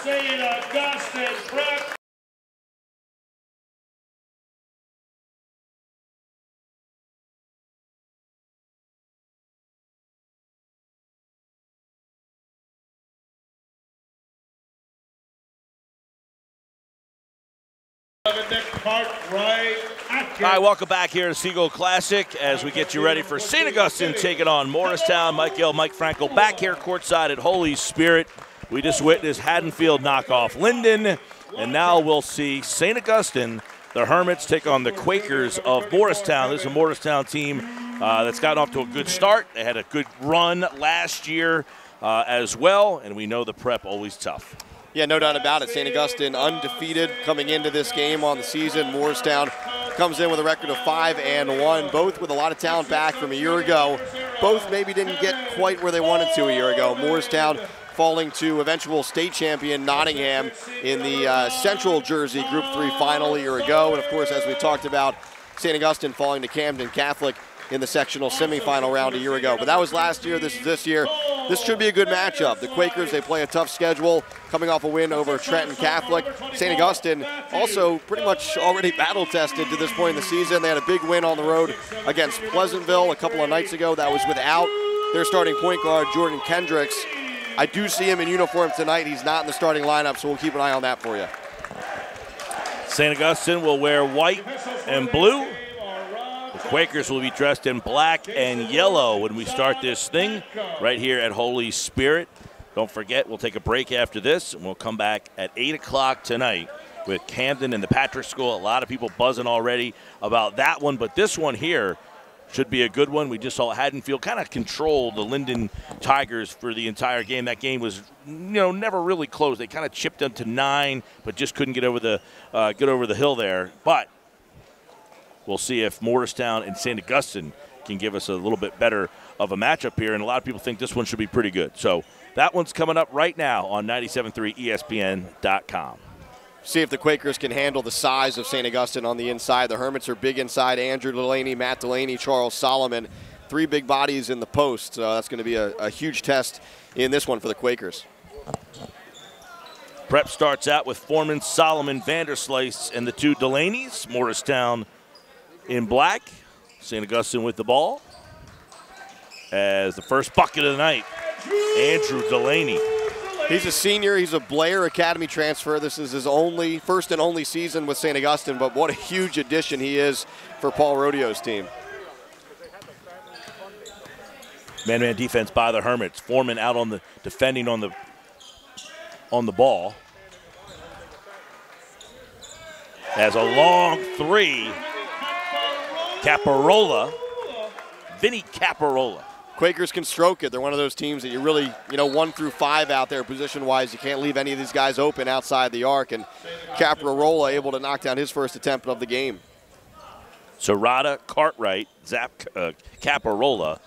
St. Augustine Prep. Hi, welcome back here to SEAGULL Classic as we get you ready for St. Augustine taking on Moorestown. Mike Frankel back here courtside at Holy Spirit. We just witnessed Haddonfield knock off Linden, and now we'll see St. Augustine, the Hermits, take on the Quakers of Moorestown. This is a Moorestown team that's gotten off to a good start. They had a good run last year as well, and we know the prep always tough. Yeah, no doubt about it. St. Augustine undefeated coming into this game on the season. Moorestown comes in with a record of 5-1, both with a lot of talent back from a year ago. Both maybe didn't get quite where they wanted to a year ago. Moorestown falling to eventual state champion Nottingham in the Central Jersey Group 3 final a year ago. And, of course, as we talked about, St. Augustine falling to Camden Catholic in the sectional semifinal round a year ago. But that was last year. This is this year. This should be a good matchup. The Quakers, they play a tough schedule, coming off a win over Trenton Catholic. St. Augustine also pretty much already battle-tested to this point in the season. They had a big win on the road against Pleasantville a couple of nights ago. That was without their starting point guard, Jordan Kendricks. I do see him in uniform tonight. He's not in the starting lineup, so we'll keep an eye on that for you. St. Augustine will wear white and blue. The Quakers will be dressed in black and yellow when we start this thing right here at Holy Spirit. Don't forget, we'll take a break after this, and we'll come back at 8 o'clock tonight with Camden and the Patrick School. A lot of people buzzing already about that one, but this one here should be a good one. We just saw Haddonfield kind of control the Linden Tigers for the entire game. That game was, never really close. They kind of chipped them to 9, but just couldn't get over the hill there. But we'll see if Moorestown and St. Augustine can give us a little bit better of a matchup here, and a lot of people think this one should be pretty good. So that one's coming up right now on 97.3 ESPN.com. See if the Quakers can handle the size of St. Augustine on the inside. The Hermits are big inside. Andrew Delaney, Matt Delaney, Charles Solomon. 3 big bodies in the post. So that's going to be a huge test in this one for the Quakers. Prep starts out with Foreman, Solomon, Vanderslice, and the 2 Delaneys. Moorestown in black. St. Augustine with the ball. As the first bucket of the night, Andrew Delaney. He's a senior. He's a Blair Academy transfer. This is his first and only season with St. Augustine, but what a huge addition he is for Paul Rodeo's team. Man-to-man defense by the Hermits. Foreman out on the defending on the ball. As a long 3, Caparola, Vinny Caparola. Quakers can stroke it. They're one of those teams that you really, 1 through 5 out there position-wise. You can't leave any of these guys open outside the arc, and Caparola able to knock down his first attempt of the game. Serrata, Cartwright, Caparola,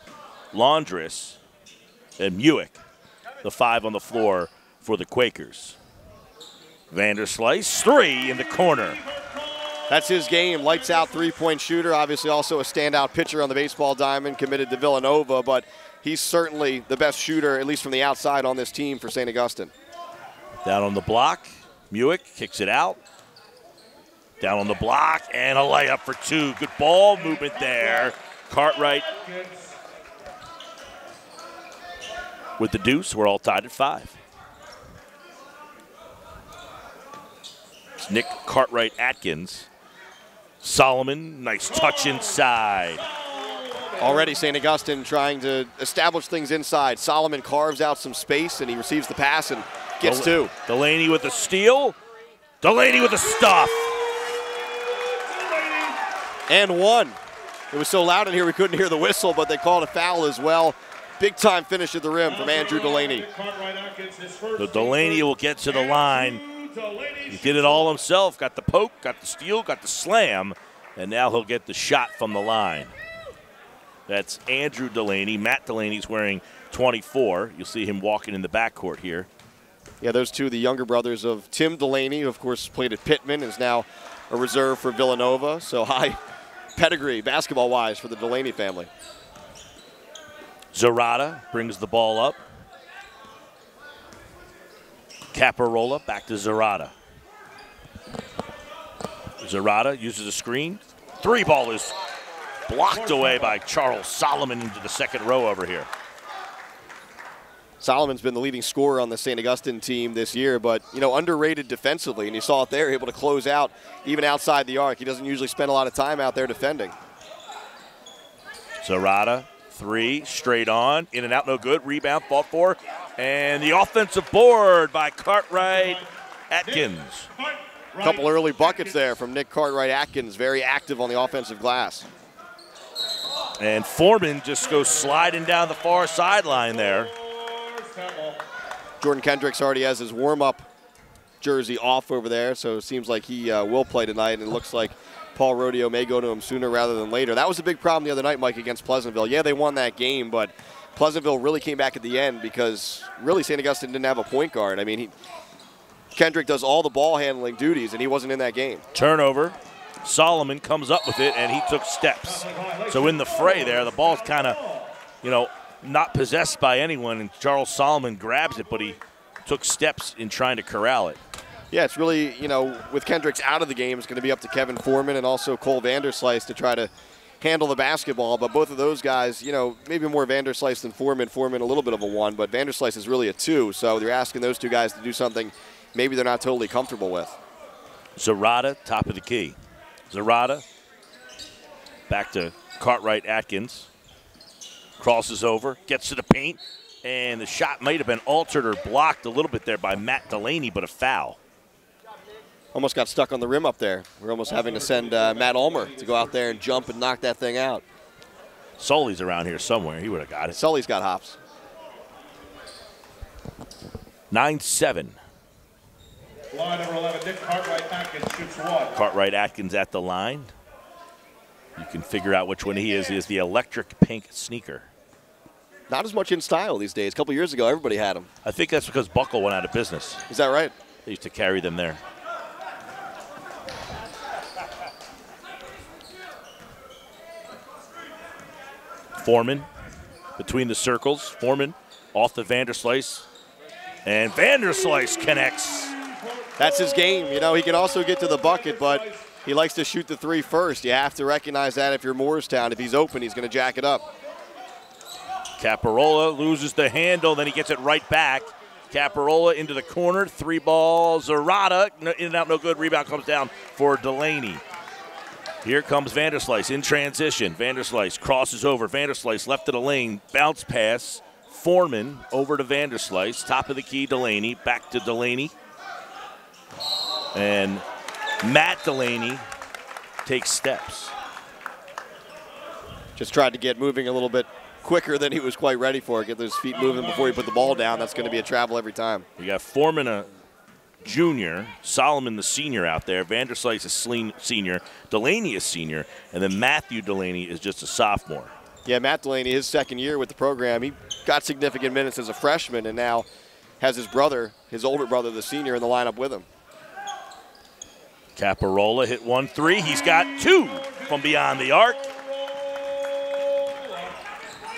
Laundress, and Muick, the 5 on the floor for the Quakers. Vanderslice, 3 in the corner. That's his game. Lights out 3-point shooter. Obviously also a standout pitcher on the baseball diamond, committed to Villanova, but he's certainly the best shooter, at least from the outside on this team for St. Augustine. Down on the block, Muick kicks it out. Down on the block, and a layup for 2. Good ball movement there. Cartwright with the deuce. We're all tied at 5. It's Nick Cartwright-Atkins. Solomon, nice touch inside. Already St. Augustine trying to establish things inside. Solomon carves out some space, and he receives the pass and gets 2. Delaney with the steal. Delaney with the stuff. And 1. It was so loud in here we couldn't hear the whistle, but they called a foul as well. Big-time finish at the rim from Andrew Delaney. So Delaney will get to the line. He did it all himself. Got the poke, got the steal, got the slam, and now he'll get the shot from the line. That's Andrew Delaney. Matt Delaney's wearing 24. You'll see him walking in the backcourt here. Yeah, those 2, the younger brothers of Tim Delaney, who of course played at Pittman, is now a reserve for Villanova. So high pedigree, basketball-wise, for the Delaney family. Zarata brings the ball up. Caparola back to Zarata. Zarata uses a screen. Three ball is blocked away by Charles Solomon into the second row over here. Solomon's been the leading scorer on the St. Augustine team this year, but, you know, underrated defensively, and you saw it there, able to close out even outside the arc. He doesn't usually spend a lot of time out there defending. Zarata, three, straight on, in and out, no good. Rebound, fought for, and the offensive board by Cartwright Atkins. A couple early buckets there from Nick Cartwright Atkins, very active on the offensive glass. And Foreman just goes sliding down the far sideline there. Jordan Kendricks already has his warm-up jersey off over there, so it seems like he will play tonight, and it looks like Paul Rodeo may go to him sooner rather than later. That was a big problem the other night, Mike, against Pleasantville. Yeah, they won that game, but Pleasantville really came back at the end because really St. Augustine didn't have a point guard. I mean, Kendrick does all the ball handling duties, and he wasn't in that game. Turnover. Solomon comes up with it, and he took steps. So in the fray there, the ball's kind of, you know, not possessed by anyone, and Charles Solomon grabs it, but he took steps in trying to corral it. Yeah, it's really, you know, with Kendricks out of the game, it's going to be up to Kevin Foreman and also Cole Vanderslice to try to handle the basketball. But both of those guys, you know, maybe more Vanderslice than Foreman. Foreman a little bit of a 1, but Vanderslice is really a 2. So they're asking those two guys to do something maybe they're not totally comfortable with. Zarata, top of the key. Zarata, back to Cartwright Atkins. Crosses over, gets to the paint, and the shot might have been altered or blocked a little bit there by Matt Delaney, but a foul. Almost got stuck on the rim up there. We're almost having to send Matt Ulmer to go out there and jump and knock that thing out. Sully's around here somewhere. He would have got it. Sully's got hops. 9-7. Line number 11, Nick Cartwright Atkins shoots 1. Cartwright Atkins at the line. You can figure out which one he is. He is the electric pink sneaker. Not as much in style these days. A couple years ago, everybody had them. I think that's because Buckle went out of business. Is that right? They used to carry them there. Foreman between the circles. Foreman off the Vanderslice. And Vanderslice connects. That's his game. You know, he can also get to the bucket, but he likes to shoot the 3 first. You have to recognize that if you're Moorestown. If he's open, he's going to jack it up. Caparola loses the handle, then he gets it right back. Caparola into the corner, 3 balls. Zarata, in and out, no good. Rebound comes down for Delaney. Here comes Vanderslice in transition. Vanderslice crosses over. Vanderslice left of the lane, bounce pass. Foreman over to Vanderslice. Top of the key, Delaney. Back to Delaney. And Matt Delaney takes steps. Just tried to get moving a little bit quicker than he was quite ready for. Get those feet moving before he put the ball down. That's going to be a travel every time. You got Foreman, a junior, Solomon, the senior out there. Vanderslice is senior. Delaney is senior. And then Matthew Delaney is just a sophomore. Yeah, Matt Delaney, his second year with the program, he got significant minutes as a freshman and now has his brother, his older brother, the senior, in the lineup with him. Caparola hit 1-3. He's got 2 from beyond the arc.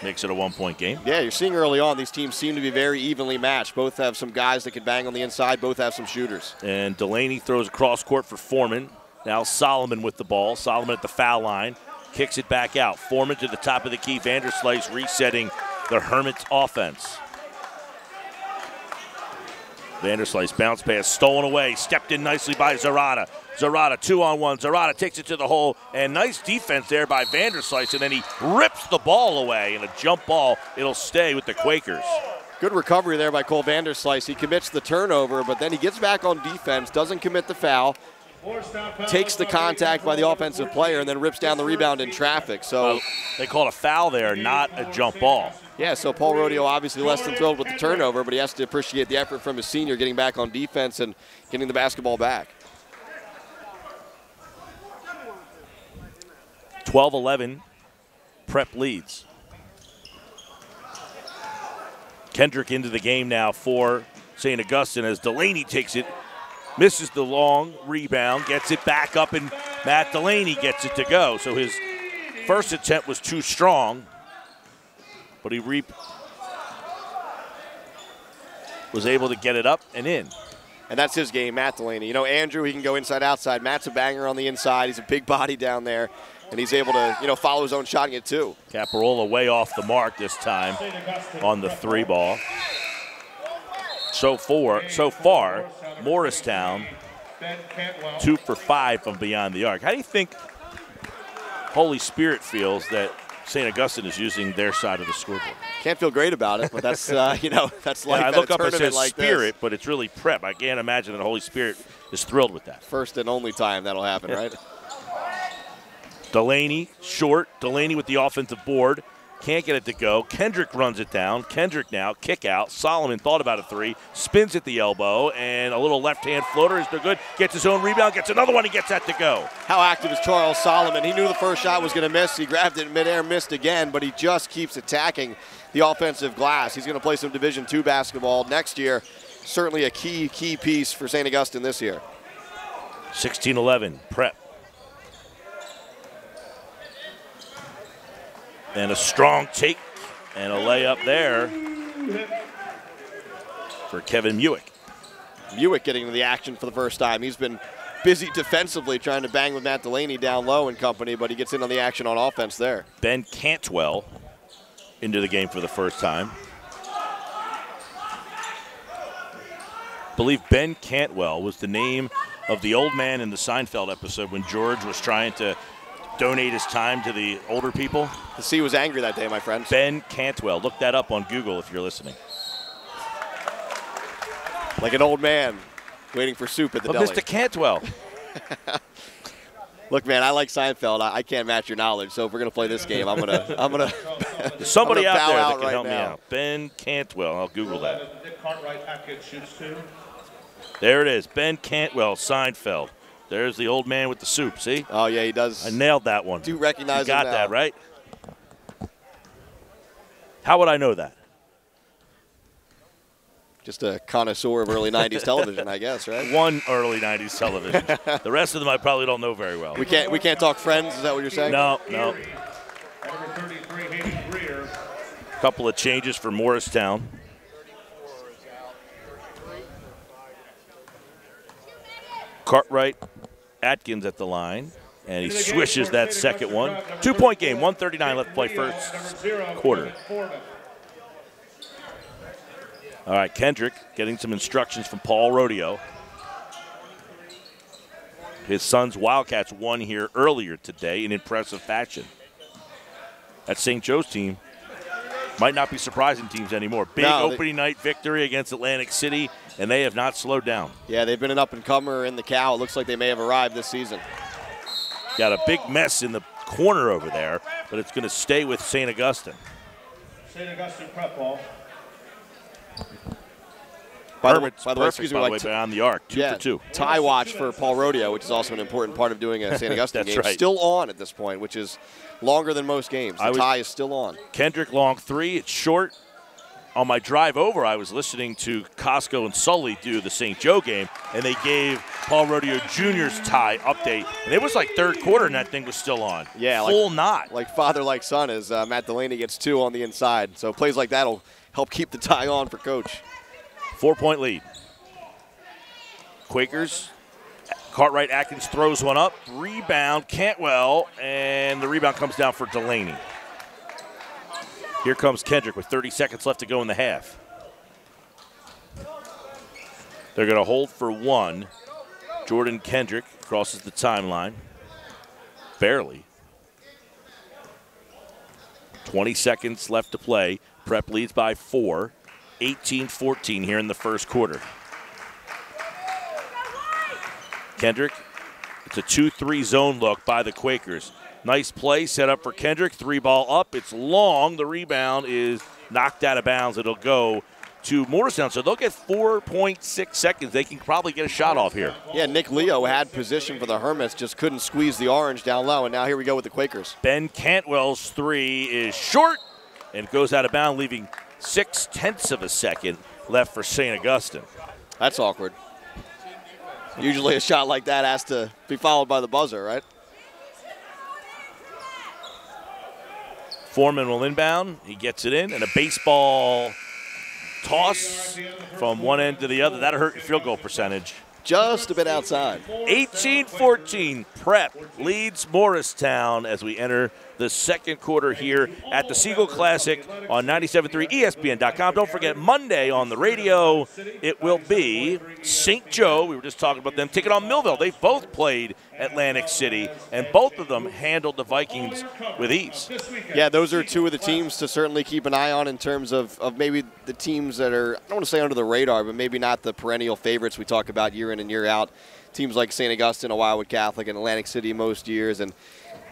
Makes it a 1-point game. Yeah, you're seeing early on these teams seem to be very evenly matched. Both have some guys that can bang on the inside. Both have some shooters. And Delaney throws across court for Foreman. Now Solomon with the ball. Solomon at the foul line. Kicks it back out. Foreman to the top of the key. Vanderslice resetting the Hermits offense. Vanderslice bounce pass stolen away. Stepped in nicely by Zarata. Zarata 2-on-1. Zarata takes it to the hole. And nice defense there by Vanderslice. And then he rips the ball away. And a jump ball. It'll stay with the Quakers. Good recovery there by Cole Vanderslice. He commits the turnover, but then he gets back on defense, doesn't commit the foul, takes the contact by the offensive player, and then rips down the rebound in traffic. So they called a foul there, not a jump ball. Yeah, so Paul Rodeo obviously less than thrilled with the turnover, but he has to appreciate the effort from his senior getting back on defense and getting the basketball back. 12-11, Prep leads. Kendrick into the game now for St. Augustine as Delaney takes it, misses the long rebound, gets it back up, and Matt Delaney gets it to go. So his first attempt was too strong, but he was able to get it up and in. And that's his game, Matt Delaney. You know, Andrew, he can go inside, outside. Matt's a banger on the inside. He's a big body down there. And he's able to, you know, follow his own shot and get two. Caparola way off the mark this time on the 3 ball. So far, Moorestown 2 for 5 from beyond the arc. How do you think Holy Spirit feels that St. Augustine is using their side of the scoreboard? Can't feel great about it, but that's, you know, that's life. Yeah, I look up, it says like Spirit, but it's really Prep. I can't imagine that the Holy Spirit is thrilled with that. First and only time that'll happen, right? Delaney, short. Delaney with the offensive board. Can't get it to go. Kendrick runs it down. Kendrick now, kick out. Solomon thought about a 3. Spins at the elbow, and a little left-hand floater is no good. Gets his own rebound, gets another one, he gets that to go. How active is Charles Solomon? He knew the first shot was going to miss. He grabbed it in midair, missed again, but he just keeps attacking the offensive glass. He's going to play some Division II basketball next year. Certainly a key piece for St. Augustine this year. 16-11, Prep. And a strong take and a layup there for Kevin Muick. Muick getting into the action for the first time. He's been busy defensively trying to bang with Matt Delaney down low and company, but he gets in on the action on offense there. Ben Cantwell into the game for the first time. I believe Ben Cantwell was the name of the old man in the Seinfeld episode when George was trying to donate his time to the older people. The sea was angry that day, my friends. Ben Cantwell. Look that up on Google if you're listening. Like an old man waiting for soup at the deli. Mr. Cantwell. Look, man, I like Seinfeld. I can't match your knowledge. So if we're gonna play this game, I'm gonna. There's somebody out there that can right help me now. out. Ben Cantwell. I'll Google that. Nick Cartwright shoots 2. There it is. Ben Cantwell, Seinfeld. There's the old man with the soup, see? Oh, yeah, he does. I nailed that one. Do recognize you got him now. that, right? How would I know that? Just a connoisseur of early 90s television, I guess, right? One early 90s television. The rest of them I probably don't know very well. We can't talk Friends, is that what you're saying? No. Number 33, Hayden Greer. Couple of changes for Moorestown. Cartwright, Atkins at the line, and he swishes that second one. 2-point game, 1:39 left to play first quarter. All right, Kendrick getting some instructions from Paul Rodeo. His son's Wildcats won here earlier today in impressive fashion. That St. Joe's team might not be surprising teams anymore. Big opening night victory against Atlantic City, and they have not slowed down. Yeah, they've been an up-and-comer in the Cal. It looks like they may have arrived this season. Got a big mess in the corner over there, but it's going to stay with St. Augustine. St. Augustine prep ball. By the way, excuse me, on the arc, 2 for 2. Tie watch for Paul Rodeo, which is also an important part of doing a St. Augustine game. Right. Still on at this point, which is longer than most games. The tie is still on. Kendrick long 3, it's short. On my drive over, I was listening to Costco and Sully do the St. Joe game, and they gave Paul Rodeo Jr.'s tie update. And it was like third quarter, and that thing was still on. Yeah, full knot. Like father, like son, as Matt Delaney gets 2 on the inside. So plays like that will help keep the tie on for Coach. 4-point lead. Quakers. Cartwright Atkins throws one up. Rebound, Cantwell, and the rebound comes down for Delaney. Here comes Kendrick with 30 seconds left to go in the half. They're going to hold for 1. Jordan Kendrick crosses the timeline. Barely. 20 seconds left to play. Prep leads by 4. 18-14 here in the first quarter. Kendrick, it's a 2-3 zone look by the Quakers. Nice play set up for Kendrick. 3-ball up. It's long. The rebound is knocked out of bounds. It'll go to Moorestown. So they'll get 4.6 seconds. They can probably get a shot off here. Yeah, Nick Leo had position for the Hermits, just couldn't squeeze the orange down low, and now here we go with the Quakers. Ben Cantwell's 3 is short and goes out of bounds, leaving 0.6 of a second left for St. Augustine. That's awkward. Usually a shot like that has to be followed by the buzzer, right? Foreman will inbound. He gets it in, and a baseball toss from one end to the other. That'll hurt your field goal percentage. Just a bit outside. 18-14, Prep leads Morristown as we enter the second quarter here at the SEAGULL Classic on 97.3 ESPN.com. Don't forget, Monday on the radio, it will be St. Joe. We were just talking about them taking on Millville. They both played Atlantic City, and both of them handled the Vikings with ease. Yeah, those are two of the teams to certainly keep an eye on in terms of maybe the teams that are, I don't want to say under the radar, but maybe not the perennial favorites we talk about year in and year out. Teams like St. Augustine, a Wildwood Catholic, and Atlantic City most years. And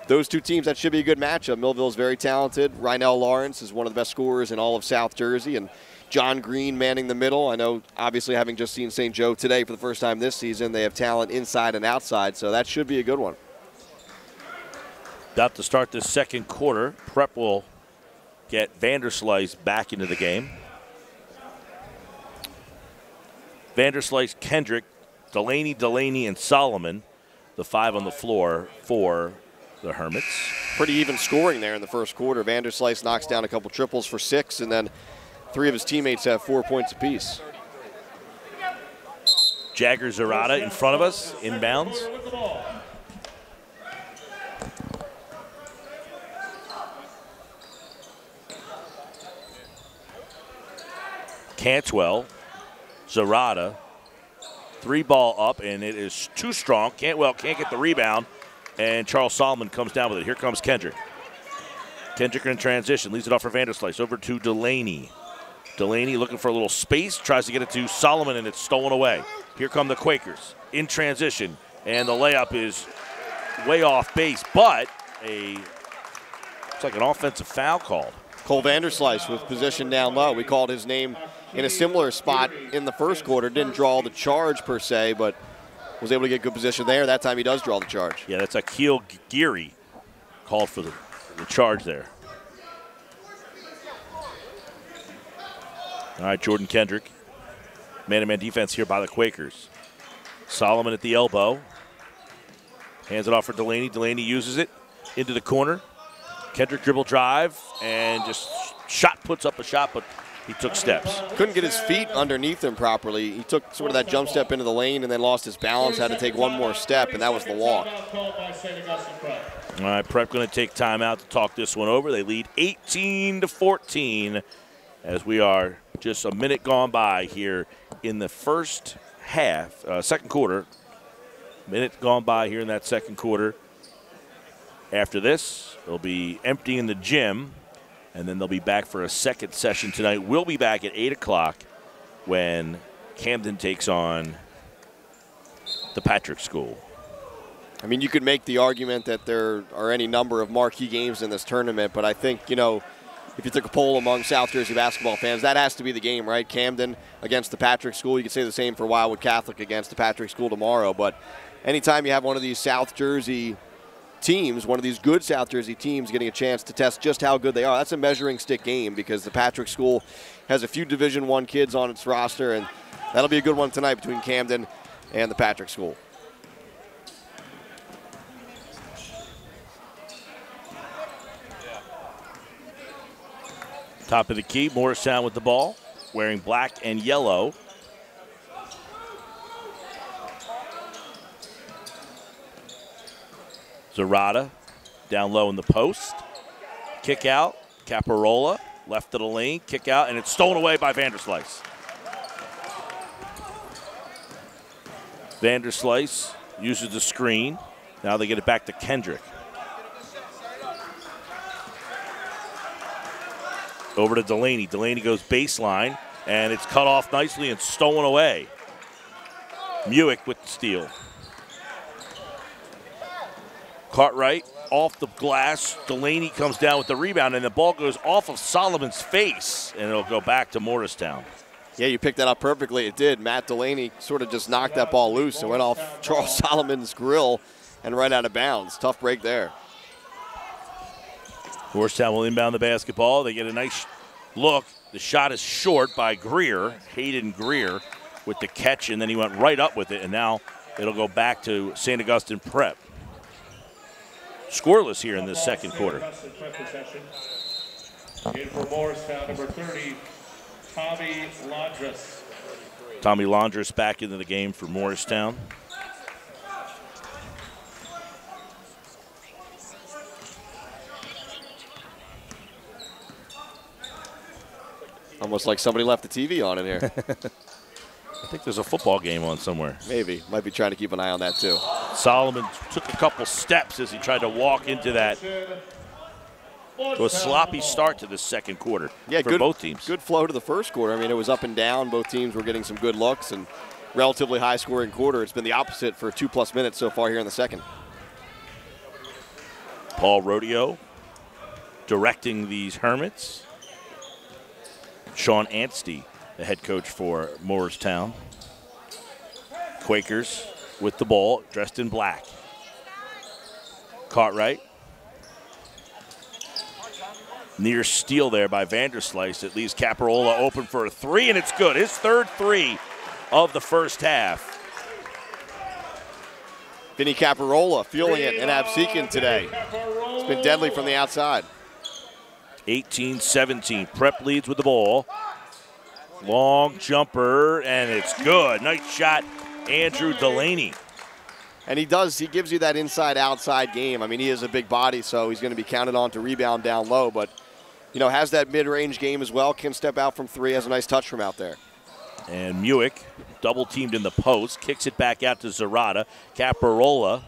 those two teams, that should be a good matchup. Millville's very talented. Rynell Lawrence is one of the best scorers in all of South Jersey. And John Green manning the middle. I know, obviously, having just seen St. Joe today for the first time this season, they have talent inside and outside, so that should be a good one. About to start this second quarter. Prep will get Vanderslice back into the game. Vanderslice, Kendrick, Delaney, and Solomon, the five on the floor for the Hermits. Pretty even scoring there in the first quarter. Vanderslice knocks down a couple triples for 6, and then 3 of his teammates have 4 points apiece. Jagger Zarata in front of us, inbounds. Cantwell, Zarata, 3-ball up, and it is too strong. Cantwell can't get the rebound, and Charles Solomon comes down with it. Here comes Kendrick. Kendrick in transition, leaves it off for Vanderslice, over to Delaney. Delaney looking for a little space, tries to get it to Solomon, and it's stolen away. Here come the Quakers in transition, and the layup is way off base, but it's like an offensive foul called. Cole Vanderslice with position down low. We called his name in a similar spot in the first quarter. Didn't draw the charge per se, but was able to get good position there. That time he does draw the charge. Yeah, that's Akil Geary called for the charge there. All right, Jordan Kendrick. Man-to-man defense here by the Quakers. Solomon at the elbow. Hands it off for Delaney. Delaney uses it into the corner. Kendrick dribble drive and just puts up a shot, but he took steps. Couldn't get his feet underneath him properly. He took sort of that jump step into the lane and then lost his balance, had to take one more step, and that was the walk. All right, Prep going to take time out to talk this one over. They lead 18-14 as we are just a minute gone by here in the first half, second quarter. Minute gone by here in that second quarter. After this, they'll be emptying the gym, and then they'll be back for a second session tonight. We'll be back at 8 o'clock when Camden takes on the Patrick School. I mean, you could make the argument that there are any number of marquee games in this tournament, but I think, you know, if you took a poll among South Jersey basketball fans, that has to be the game, right? Camden against the Patrick School. You could say the same for Wildwood Catholic against the Patrick School tomorrow, but anytime you have one of these South Jersey teams, one of these good South Jersey teams getting a chance to test just how good they are, that's a measuring stick game because the Patrick School has a few Division I kids on its roster, and that'll be a good one tonight between Camden and the Patrick School. Top of the key, Moorestown with the ball, wearing black and yellow. Zarata down low in the post. Kick out, Caparola, left of the lane, kick out, and it's stolen away by Vanderslice. Vanderslice uses the screen. Now they get it back to Kendrick. Over to Delaney. Delaney goes baseline, and it's cut off nicely and stolen away. Muick with the steal. Cartwright off the glass. Delaney comes down with the rebound, and the ball goes off of Solomon's face, and it'll go back to Morristown. Yeah, you picked that up perfectly. It did. Matt Delaney sort of just knocked that ball loose and went off Charles Solomon's grill and right out of bounds. Tough break there. Morristown will inbound the basketball. They get a nice look. The shot is short by Greer, Hayden Greer, with the catch, and then he went right up with it, and now it'll go back to St. Augustine Prep. Scoreless here in this second quarter. In for Moorestown, number 30, Tommy Laundress. Tommy Laundress back into the game for Moorestown. Almost like somebody left the TV on in here. I think there's a football game on somewhere. Maybe. Might be trying to keep an eye on that, too. Solomon took a couple steps as he tried to walk into that. To a sloppy start to the second quarter for both teams. Good flow to the first quarter. I mean, it was up and down. Both teams were getting some good looks and relatively high-scoring quarter. It's been the opposite for 2+ minutes so far here in the second. Paul Rodeo directing these Hermits. Sean Anstey, the head coach for Moorestown. Quakers with the ball, dressed in black. Cartwright. Near steal there by Vanderslice. It leaves Caparola open for a three, and it's good. His third three of the first half. Vinny Caparola feeling it in Absecon today. It's been deadly from the outside. 18-17. Prep leads with the ball. Long jumper, and it's good. Nice shot, Andrew Delaney. And he gives you that inside-outside game. I mean, he is a big body, so he's going to be counted on to rebound down low, but, you know, has that mid-range game as well, can step out from three, has a nice touch from out there. And Muick, double-teamed in the post, kicks it back out to Zarata. Caparola,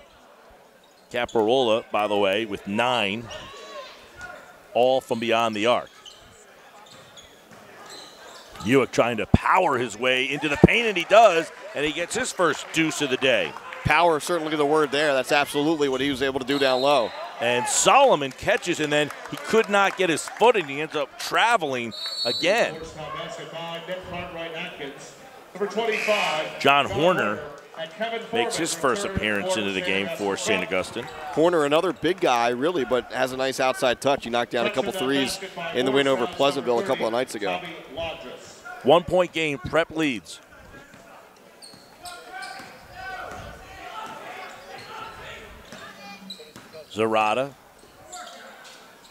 by the way, with 9, all from beyond the arc. Muick trying to power his way into the paint, and he does, and he gets his first deuce of the day. Power, certainly the word there. That's absolutely what he was able to do down low. And Solomon catches, and then he could not get his foot, and he ends up traveling again. John Horner makes his first appearance into the game for St. Augustine. Horner, another big guy, really, but has a nice outside touch. He knocked down a couple threes in the win over Pleasantville a couple of nights ago. 1 point game, Prep leads. Zarata,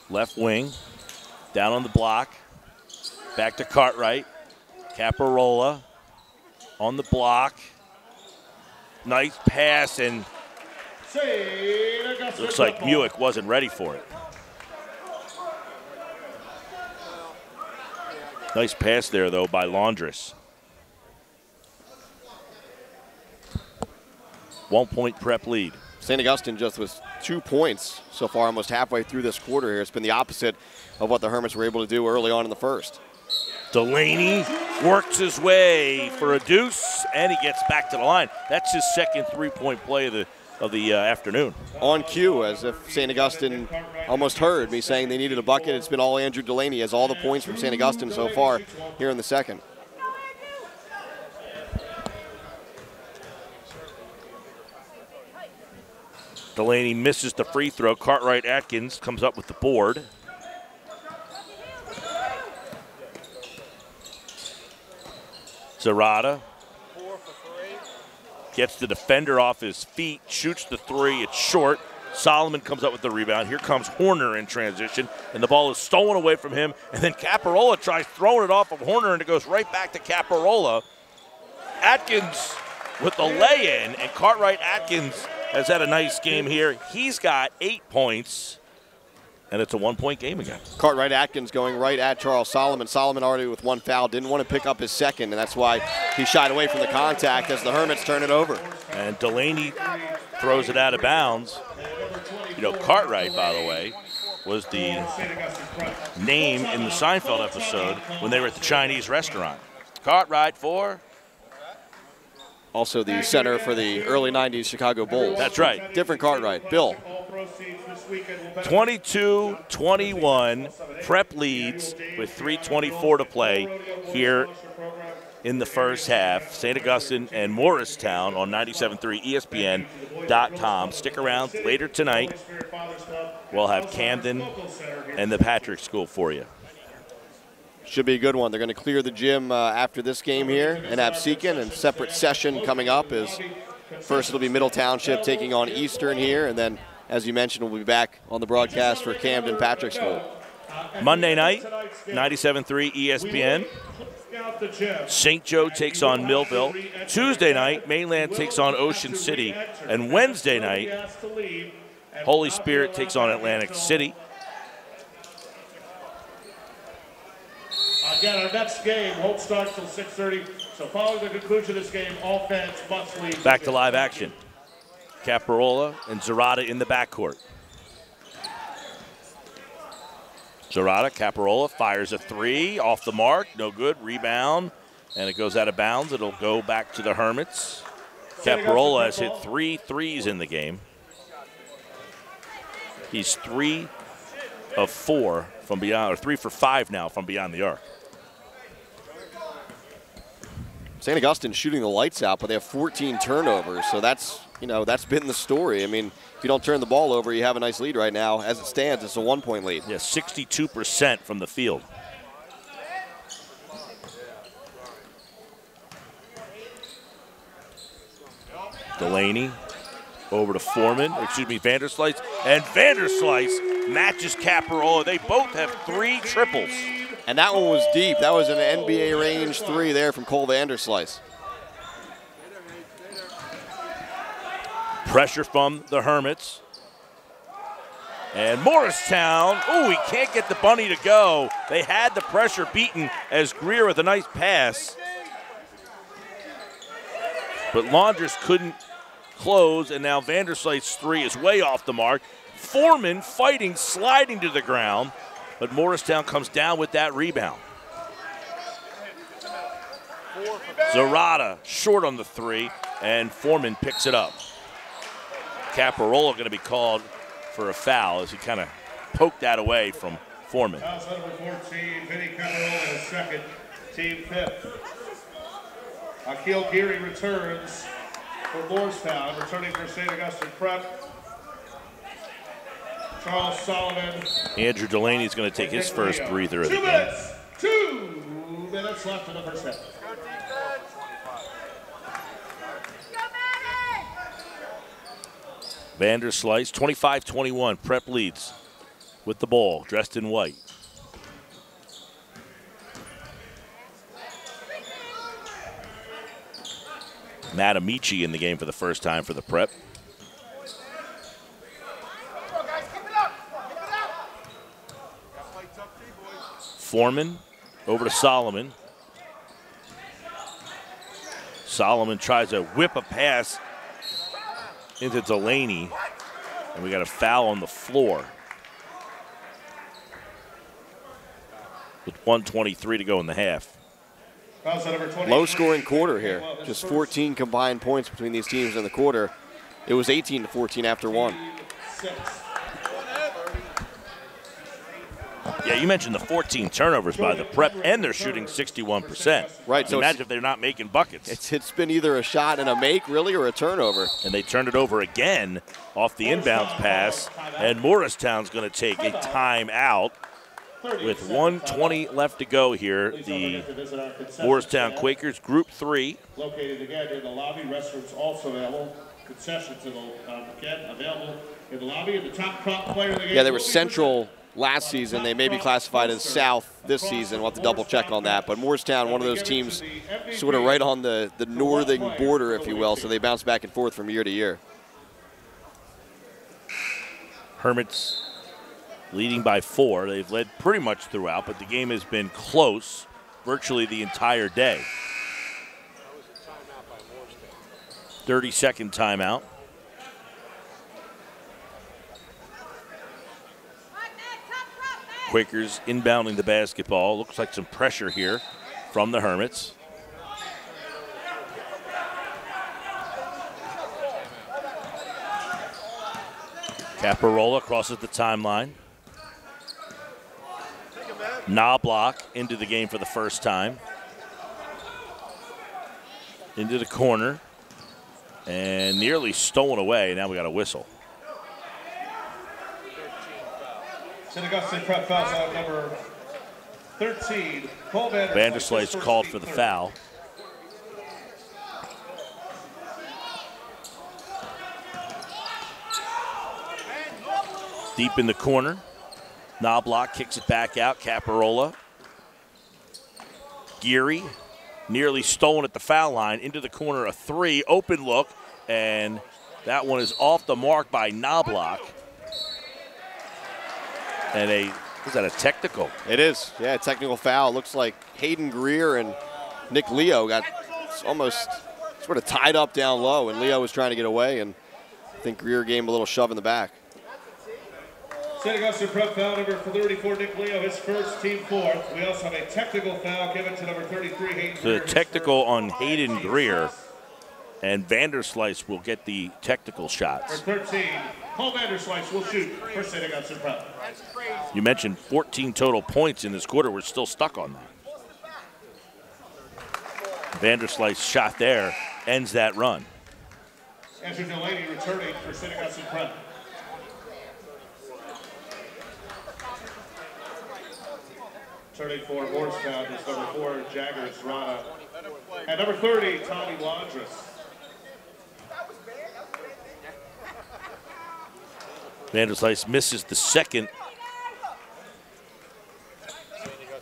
left wing, down on the block, back to Cartwright. Caparola on the block. Nice pass, and looks like Muick wasn't ready for it. Nice pass there, though, by Laundress. 1 point Prep lead. St. Augustine just with 2 points so far, almost halfway through this quarter here. It's been the opposite of what the Hermits were able to do early on in the first. Delaney works his way for a deuce, and he gets back to the line. That's his second three-point play of the afternoon. On cue, as if St. Augustine almost heard me saying they needed a bucket. It's been all Andrew Delaney. He has all the points from St. Augustine so far here in the second. Delaney misses the free throw. Cartwright Atkins comes up with the board. Zarata gets the defender off his feet, shoots the three. It's short. Solomon comes up with the rebound. Here comes Horner in transition, and the ball is stolen away from him. And then Caparola tries throwing it off of Horner, and it goes right back to Caparola. Atkins with the lay-in, and Cartwright Atkins has had a nice game here. He's got 8 points, and it's a 1 point game again. Cartwright Atkins going right at Charles Solomon. Solomon already with 1 foul, didn't want to pick up his second, and that's why he shied away from the contact as the Hermits turn it over. And Delaney throws it out of bounds. You know, Cartwright, by the way, was the name in the Seinfeld episode when they were at the Chinese restaurant. Cartwright for? Also the center for the early 90s Chicago Bulls. That's right. Different Cartwright. Bill. 22-21, Prep leads with 3:24 to play here in the first half. St. Augustine and Moorestown on 97.3 ESPN.com. Stick around later tonight. We'll have Camden and the Patrick School for you. Should be a good one. They're going to clear the gym after this game here in Absecon, and separate session coming up is first it'll be Middle Township taking on Eastern here, and then, as you mentioned, we'll be back on the broadcast for Camden Patrick School. Monday night, 97.3 ESPN. St. Joe takes on Millville. Tuesday night, Mainland takes on Ocean City. And Wednesday night, Holy Spirit takes on Atlantic City. Again, our next game won't start till 6:30. So following the conclusion of this game, all fans must leave. Back to live action. Caparola and Zerata in the backcourt. Zerata, Caparola fires a three, off the mark, no good, rebound, and it goes out of bounds. It'll go back to the Hermits. Caparola has hit 3 threes in the game. He's 3 of 4 from beyond, or 3 for 5 now from beyond the arc. St. Augustine shooting the lights out, but they have 14 turnovers, so that's been the story. I mean, if you don't turn the ball over, you have a nice lead right now. As it stands, it's a 1-point lead. Yeah, 62% from the field. Delaney over to Foreman, Vanderslice, and Vanderslice matches Caparola. They both have 3 triples. And that one was deep. That was an NBA range 3 there from Cole Vanderslice. Pressure from the Hermits. And Moorestown, he can't get the bunny to go. They had the pressure beaten as Greer with a nice pass. But Laundress couldn't close, and now Vanderslice's 3 is way off the mark. Foreman fighting, sliding to the ground, but Moorestown comes down with that rebound. Zerata short on the 3, and Foreman picks it up. Caparola going to be called for a foul as he kind of poked that away from Foreman. Foul number 14, Vinny Caparola, his second, team 5th. Akil Geary returns for Moorestown, returning for St. Augustine Prep. Charles Solomon. Andrew Delaney's going to take his first breather of the game. 2 minutes left in the first half. Vanderslice, 25-21, Prep leads with the ball, dressed in white. Matt Amici in the game for the first time for the Prep. Foreman over to Solomon. Solomon tries to whip a pass into Delaney, and we got a foul on the floor. With 1:23 to go in the half. Low-scoring quarter here. Just 14 combined points between these teams in the quarter. It was 18-14 after 1. Yeah, you mentioned the 14 turnovers by the Prep, and they're shooting 61%. Right. So imagine if they're not making buckets. It's been either a shot and a make, really, or a turnover. And they turned it over again off the inbounds pass, and Moorestown's going to take a timeout. With 1:20 left to go here, the Moorestown Quakers, Group 3. Located again in the lobby, restrooms also available. Concessions again available in the lobby. And the top prop player of the game. Yeah, they were Central last season. They may be classified as South this season. We'll have to double check on that. But Moorestown, one of those teams sort of right on the northern border, if you will, so they bounce back and forth from year to year. Hermits leading by 4. They've led pretty much throughout, but the game has been close virtually the entire day. 30-second timeout. Quakers inbounding the basketball. Looks like some pressure here from the Hermits. Caparola crosses the timeline. Knobloch into the game for the first time. Into the corner. And nearly stolen away. Now we got a whistle. St. Augustine Prep fouls out number 13. Vanderslice called for the foul. Deep in the corner. Knobloch kicks it back out. Caparola Geary nearly stolen at the foul line. Into the corner, a three. Open look, and that one is off the mark by Knobloch. And is that a technical? It is, yeah, technical foul. Looks like Hayden Greer and Nick Leo got almost sort of tied up down low, and Leo was trying to get away, and I think Greer gave him a little shove in the back. St. Augustine prep foul number 34, Nick Leo, his first, team fourth. We also have a technical foul given to number 33, Hayden Greer. The technical on Hayden Greer, and Vanderslice will get the technical shots. For 13, Paul Vanderslice will shoot for St. Augustine prep. You mentioned 14 total points in this quarter. We're still stuck on that. Vanderslice shot there ends that run. Andrew Delaney returning for St. Augustine prep. Turning for Moorestown is number 4, Jaggers Rana. And number 30, Tommy Landris. Vanderslice misses the second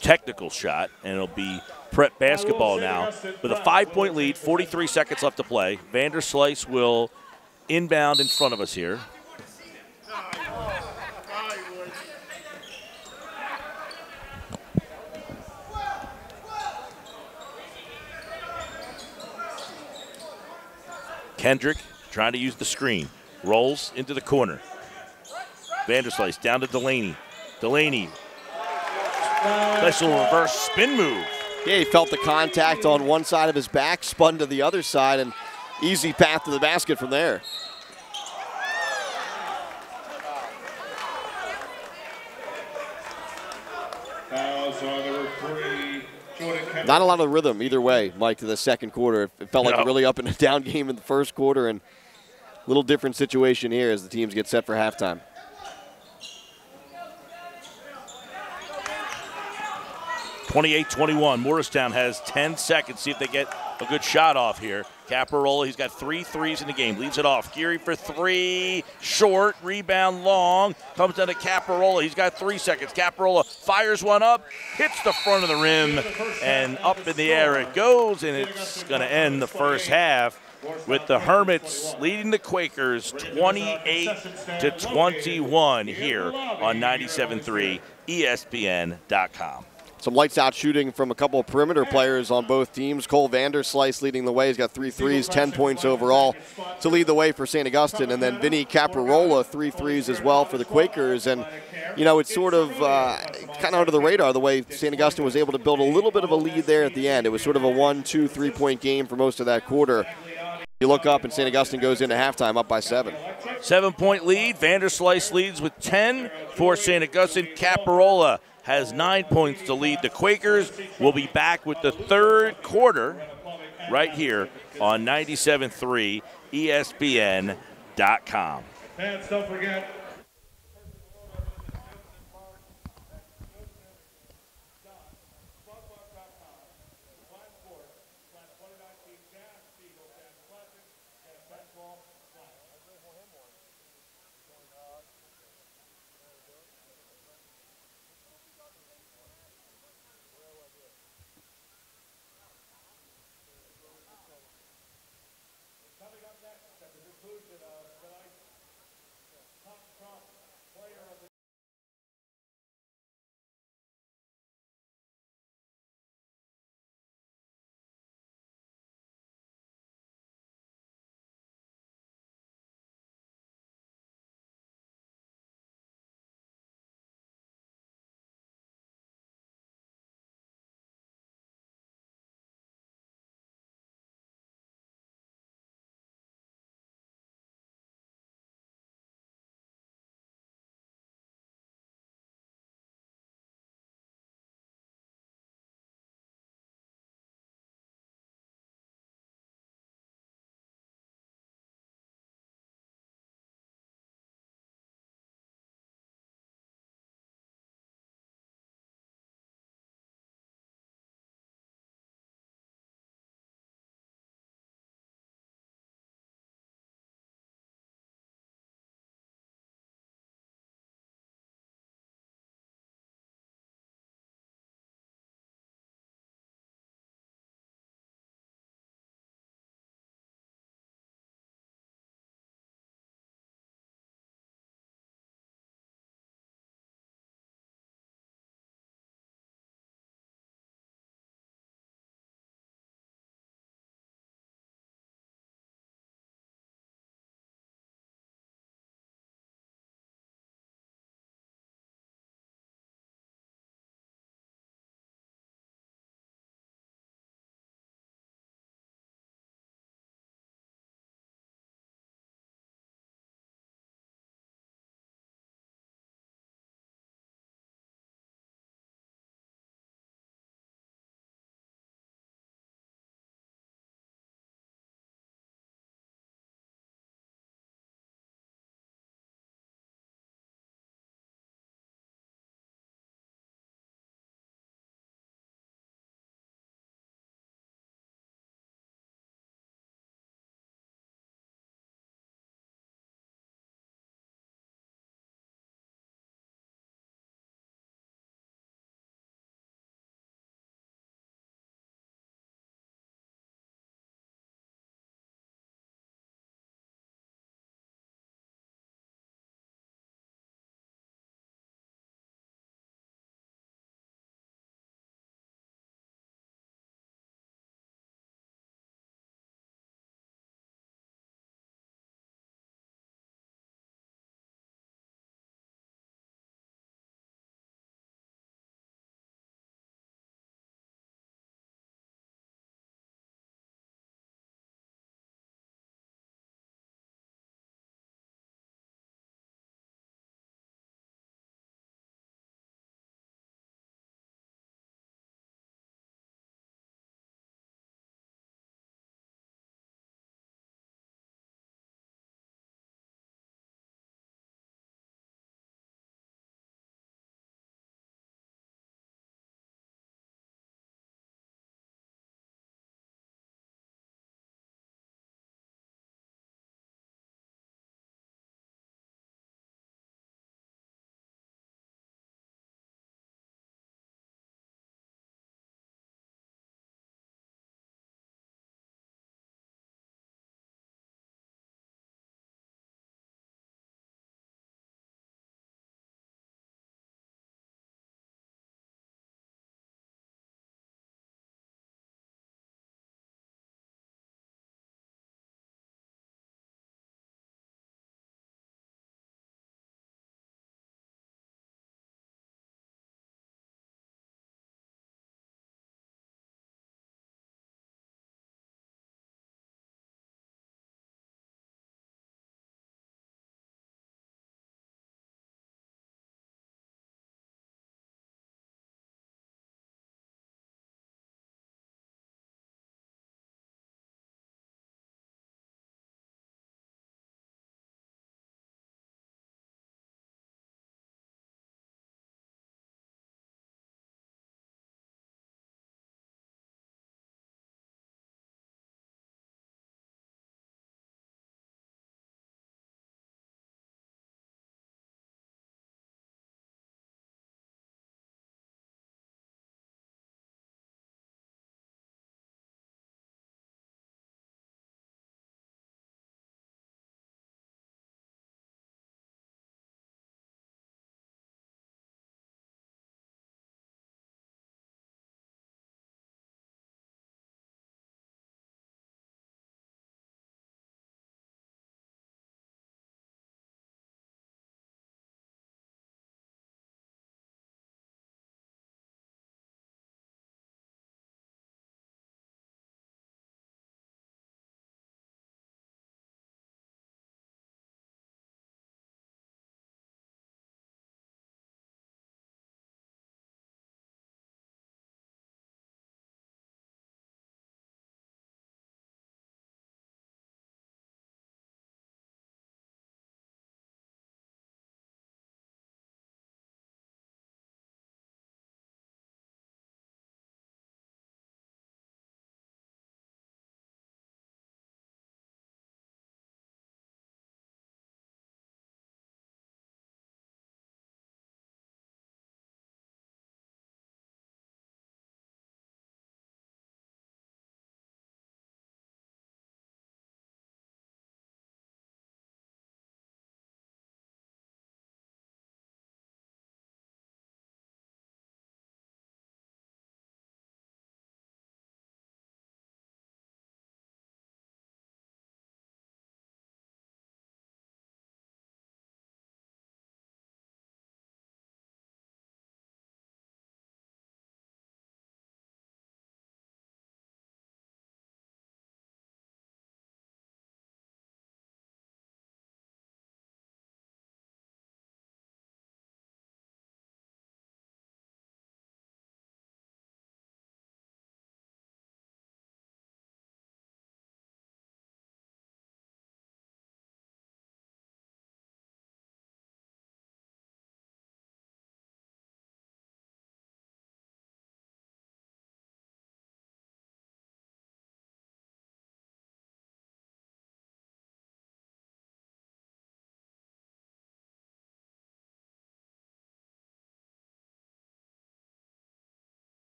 technical shot, and it'll be prep basketball now. With a 5-point lead, 43 seconds left to play. Vanderslice will inbound in front of us here. Kendrick trying to use the screen. Rolls into the corner. Vanderslice down to Delaney. Delaney. Nice little reverse spin move. Yeah, he felt the contact on one side of his back, spun to the other side, and easy path to the basket from there. Fouls on number 3, Jordan Kendrick. Not a lot of rhythm either way, Mike, to the second quarter. It felt like a really up and down game in the first quarter, and a little different situation here as the teams get set for halftime. 28-21. Moorestown has 10 seconds. See if they get a good shot off here. Caparola, he's got 3 threes in the game. Leaves it off. Geary for 3. Short. Rebound long. Comes down to Caparola. He's got 3 seconds. Caparola fires one up. Hits the front of the rim. And up in the air it goes. And it's going to end the first half with the Hermits leading the Quakers 28-21 here on 97.3 ESPN.com. Some lights out shooting from a couple of perimeter players on both teams. Cole Vanderslice leading the way. He's got 3 threes, 10 points overall to lead the way for St. Augustine. And then Vinny Caparola, 3 threes as well for the Quakers. And, you know, it's sort of kind of under the radar the way St. Augustine was able to build a little bit of a lead there at the end. It was sort of a 1, 2, 3-point game for most of that quarter. You look up and St. Augustine goes into halftime up by 7. 7-point lead. Vanderslice leads with 10 for St. Augustine. Caparola has 9 points to lead the Quakers. We'll be back with the third quarter right here on 97.3 ESPN.com. Fans, don't forget. Coming up next at the conclusion of tonight's top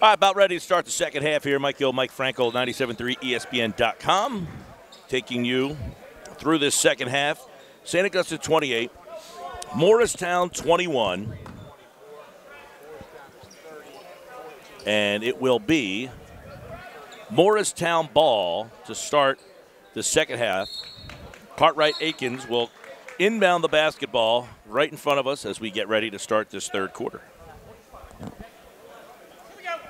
All right, about ready to start the second half here. Mike Gill, Mike Frankel, 97.3 ESPN.com, taking you through this second half. St. Augustine 28, Moorestown 21. And it will be Moorestown ball to start the second half. Cartwright Aikens will inbound the basketball right in front of us as we get ready to start this third quarter.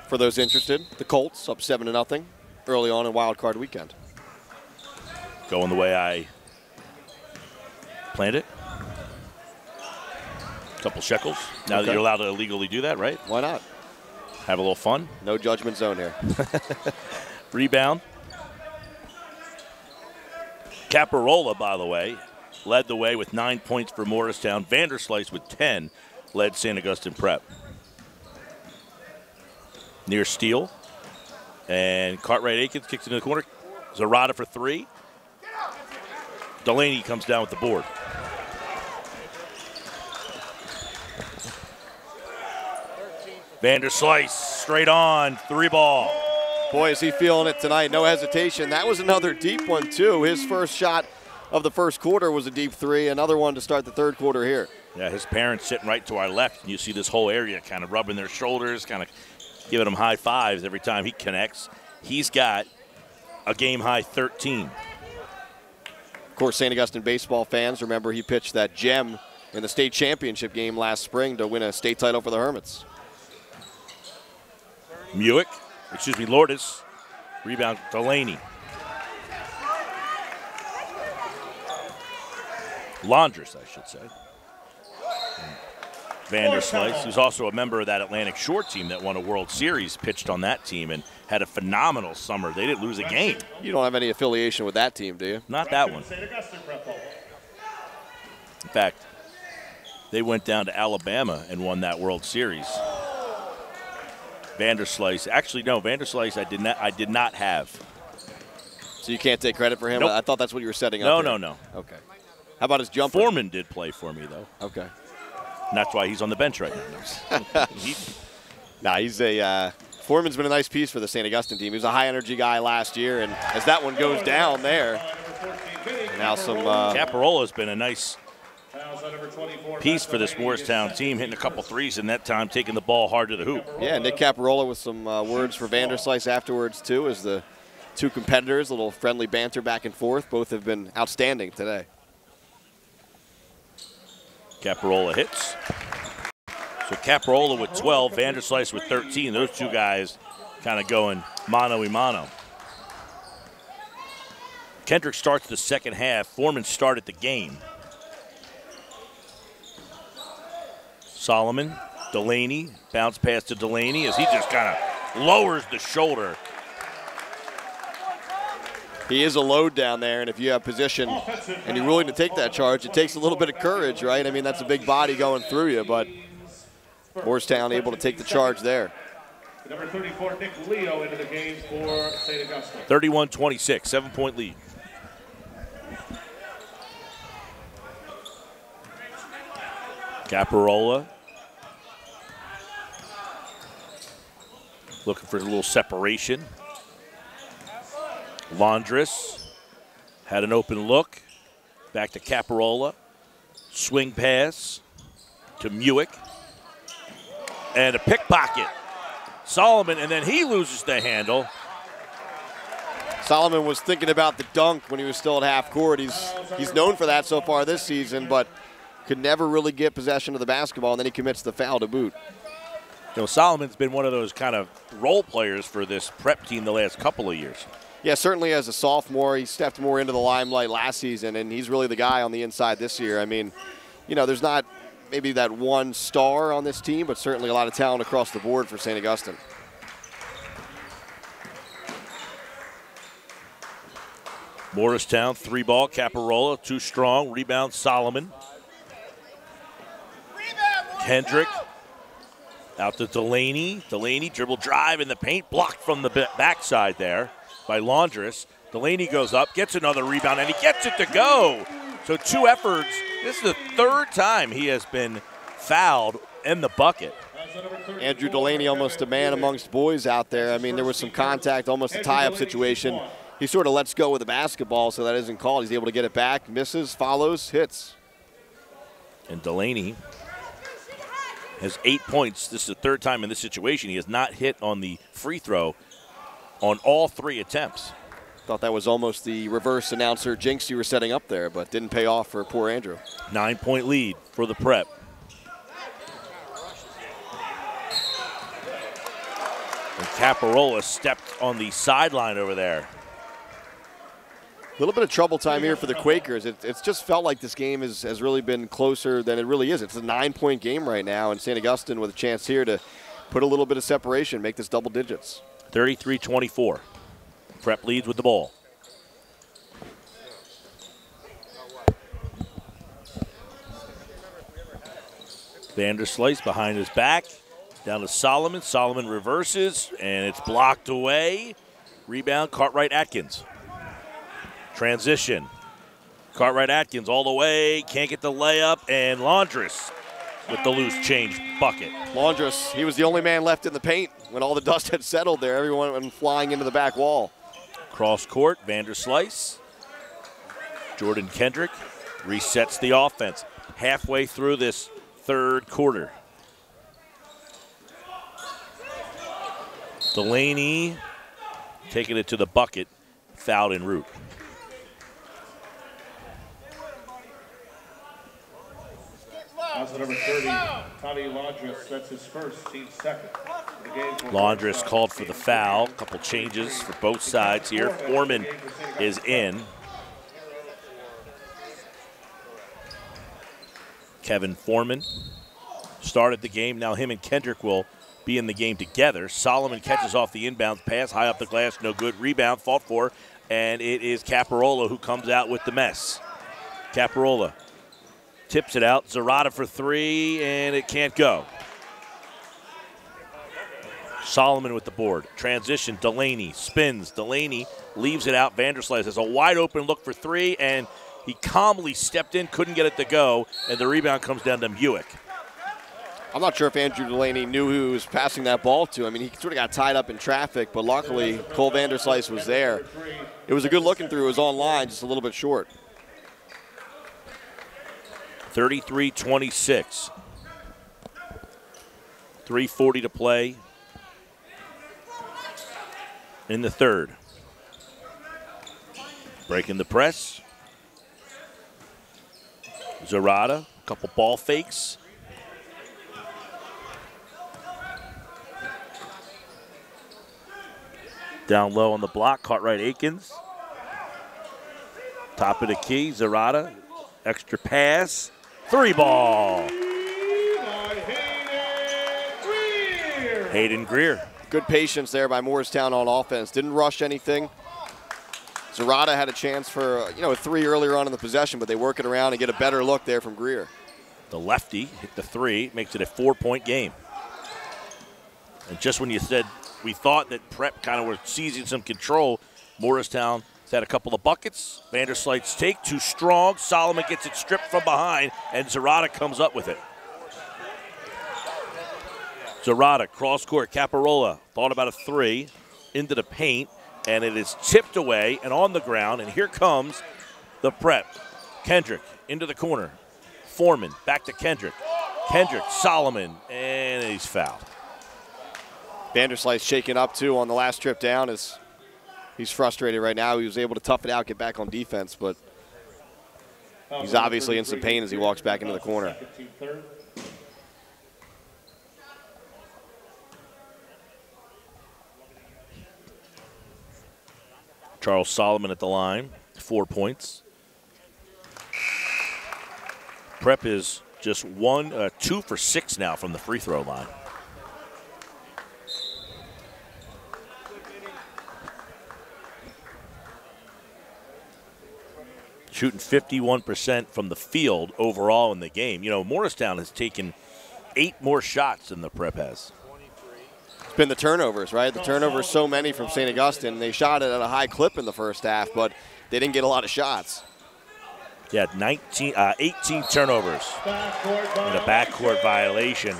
For those interested, the Colts up 7-0 early on in Wild Card Weekend. Going the way I planned it. Couple shekels. Now that you're allowed to illegally do that, right? Why not? Have a little fun. No judgment zone here. Rebound. Caparola, by the way, led the way with 9 points for Moorestown. Vanderslice with 10 led St. Augustine Prep. Near steal. And Cartwright Aikens kicks into the corner. Zarada for 3. Delaney comes down with the board. Vanderslice straight on, 3 ball. Boy, is he feeling it tonight. No hesitation. That was another deep one, too. His first shot of the first quarter was a deep 3. Another one to start the third quarter here. Yeah, his parents sitting right to our left. And you see this whole area kind of rubbing their shoulders, kind of giving him high fives every time he connects. He's got a game-high 13. Of course, St. Augustine baseball fans remember he pitched that gem in the state championship game last spring to win a state title for the Hermits. Lourdes. Rebound, Delaney. Laundress, I should say. Vanderslice, who's also a member of that Atlantic Shore team that won a World Series, pitched on that team and had a phenomenal summer. They didn't lose a game. You don't have any affiliation with that team, do you? Not that one. In fact, they went down to Alabama and won that World Series. Vanderslice, actually no, Vanderslice I did not have. So you can't take credit for him? Nope. I thought that's what you were setting up. No. Okay. How about his jumper? Foreman did play for me though. Okay. And that's why he's on the bench right now. Foreman's been a nice piece for the St. Augustine team. He was a high energy guy last year, and as that one goes down there, now some. Caparola's been a nice piece for this Moorestown team, hitting a couple threes in that time, taking the ball hard to the hoop. Yeah, Nick Caparola with some words for Vanderslice afterwards, too, as the two competitors, a little friendly banter back and forth. Both have been outstanding today. Caparola hits. So Caparola with 12, Vanderslice with 13. Those two guys kind of going mano-a-mano. Kendrick starts the second half. Foreman started the game. Solomon, Delaney, bounce pass to Delaney as he just kind of lowers the shoulder. He is a load down there, and if you have position and you're willing to take that charge, it takes a little bit of courage, right? I mean, that's a big body going through you, but Moorestown able to take the charge there. Number 34, Nick Leo into the game for St. Augustine. 31-26, 7-point lead. Caparola looking for a little separation. Laundress had an open look. Back to Caparola. Swing pass to Muick. And a pickpocket. Solomon, and then he loses the handle. Solomon was thinking about the dunk when he was still at half court. He's known for that so far this season, but could never really get possession of the basketball, and then he commits the foul to boot. You know, Solomon's been one of those kind of role players for this prep team the last couple of years. Yeah, certainly as a sophomore, he stepped more into the limelight last season, and he's really the guy on the inside this year. I mean, you know, there's not maybe that one star on this team, but certainly a lot of talent across the board for St. Augustine. Moorestown, 3-ball, Caparola, too strong, rebound Solomon. Kendrick out to Delaney. Delaney dribble drive in the paint, blocked from the backside there by Laundress. Delaney goes up, gets another rebound, and he gets it to go. So 2 efforts. This is the 3rd time he has been fouled in the bucket. Andrew Delaney almost a man amongst boys out there. I mean, there was some contact, almost a tie-up situation. He sort of lets go with the basketball, so that isn't called. He's able to get it back, misses, follows, hits. And Delaney has 8 points. This is the third time in this situation he has not hit on the free throw on all 3 attempts. Thought that was almost the reverse announcer jinx you were setting up there, but didn't pay off for poor Andrew. 9-point lead for the Prep. And Caparola stepped on the sideline over there. A little bit of trouble time here for the Quakers. It's just felt like this game has really been closer than it really is. It's a 9-point game right now, and St. Augustine with a chance here to put a little bit of separation, make this double digits. 33-24. Prep leads with the ball. Vanderslice behind his back. Down to Solomon. Solomon reverses, and it's blocked away. Rebound, Cartwright-Atkins. Transition. Cartwright-Atkins all the way. Can't get the layup, and Laundress with the loose change bucket. Laundress, he was the only man left in the paint when all the dust had settled there. Everyone went flying into the back wall. Cross court, Vanderslice. Jordan Kendrick resets the offense halfway through this third quarter. Delaney taking it to the bucket, fouled en route. That's number 30, Tommy Laundress. That's his first, team second. Laundress called for the foul. Couple changes for both sides here. Foreman is in. Kevin Foreman started the game. Now him and Kendrick will be in the game together. Solomon catches off the inbound pass, high up the glass, no good. Rebound, fought for, and it is Caparola who comes out with the mess. Caparola tips it out. Zarata for 3, and it can't go. Solomon with the board. Transition, Delaney spins. Delaney leaves it out. Vanderslice has a wide open look for 3, and he calmly stepped in, couldn't get it to go, and the rebound comes down to Buick. I'm not sure if Andrew Delaney knew who he was passing that ball to. I mean, he sort of got tied up in traffic, but luckily Cole Vanderslice was there. It was a good looking through. It was on line, just a little bit short. 33-26. 3:40 to play in the third. Breaking the press. Zarata, a couple ball fakes. Down low on the block, Cartwright-Akins. Top of the key, Zarata. Extra pass. 3 ball. Hayden Greer. Good patience there by Moorestown on offense. Didn't rush anything. Zarata had a chance for a 3 earlier on in the possession, but they work it around and get a better look there from Greer. The lefty hit the 3, makes it a 4-point game. And just when you said we thought that Prep kind of were seizing some control, Moorestown had a couple of buckets. Vanderslice take, too strong. Solomon gets it stripped from behind, and Zarata comes up with it. Zarata, cross court, Caparola, thought about a 3, into the paint, and it is tipped away and on the ground, and here comes the Prep. Kendrick into the corner. Foreman, back to Kendrick. Kendrick, Solomon, and he's fouled. Vanderslice shaken up too on the last trip down as he's frustrated right now. He was able to tough it out, get back on defense, but he's obviously in some pain as he walks back into the corner. Charles Solomon at the line, 4 points. Prep is just 2 for 6 now from the free throw line. Shooting 51% from the field overall in the game. You know, Moorestown has taken 8 more shots than the Prep has. It's been the turnovers, right? The turnovers, so many from St. Augustine. They shot it at a high clip in the first half, but they didn't get a lot of shots. Yeah, 18 turnovers and a backcourt violation.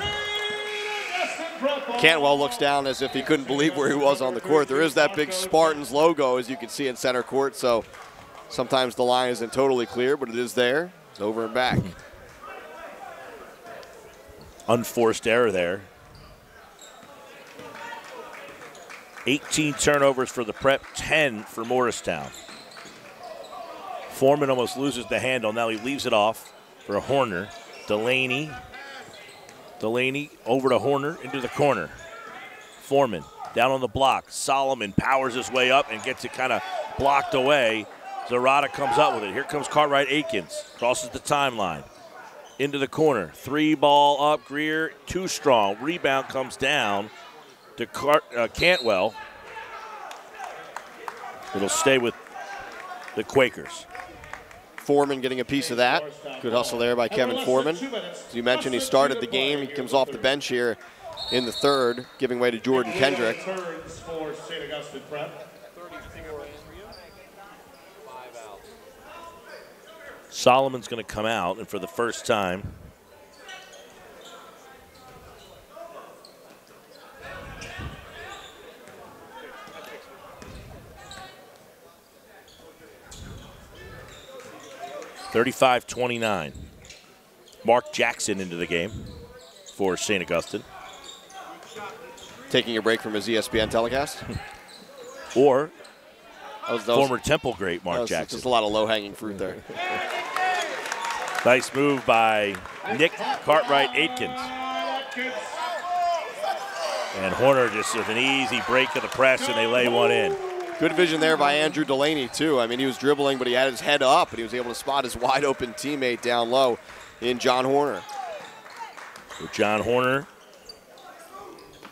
Cantwell looks down as if he couldn't believe where he was on the court. There is that big Spartans logo, as you can see in center court, so sometimes the line isn't totally clear, but it is there. It's over and back. Unforced error there. 18 turnovers for the Prep, 10 for Moorestown. Foreman almost loses the handle. Now he leaves it off for a Horner. Delaney over to Horner into the corner. Foreman down on the block. Solomon powers his way up and gets it kind of blocked away. Zarata comes up with it. Here comes Cartwright-Aikens. Crosses the timeline. Into the corner. 3-ball up. Greer too strong. Rebound comes down to Cantwell. It'll stay with the Quakers. Foreman getting a piece of that. Good hustle there by Kevin Foreman. As you mentioned, he started the game. He comes off the bench here in the third, giving way to Jordan Kendrick. Solomon's going to come out, and for the first time, (35-29). Mark Jackson into the game for St. Augustine. Taking a break from his ESPN telecast. Or former Temple great Mark Jackson. Just a lot of low-hanging fruit there. Nice move by Nick Cartwright-Aikens. And Horner just with an easy break of the press, and they lay one in. Good vision there by Andrew Delaney, too. I mean, he was dribbling, but he had his head up, and he was able to spot his wide-open teammate down low in John Horner. So John Horner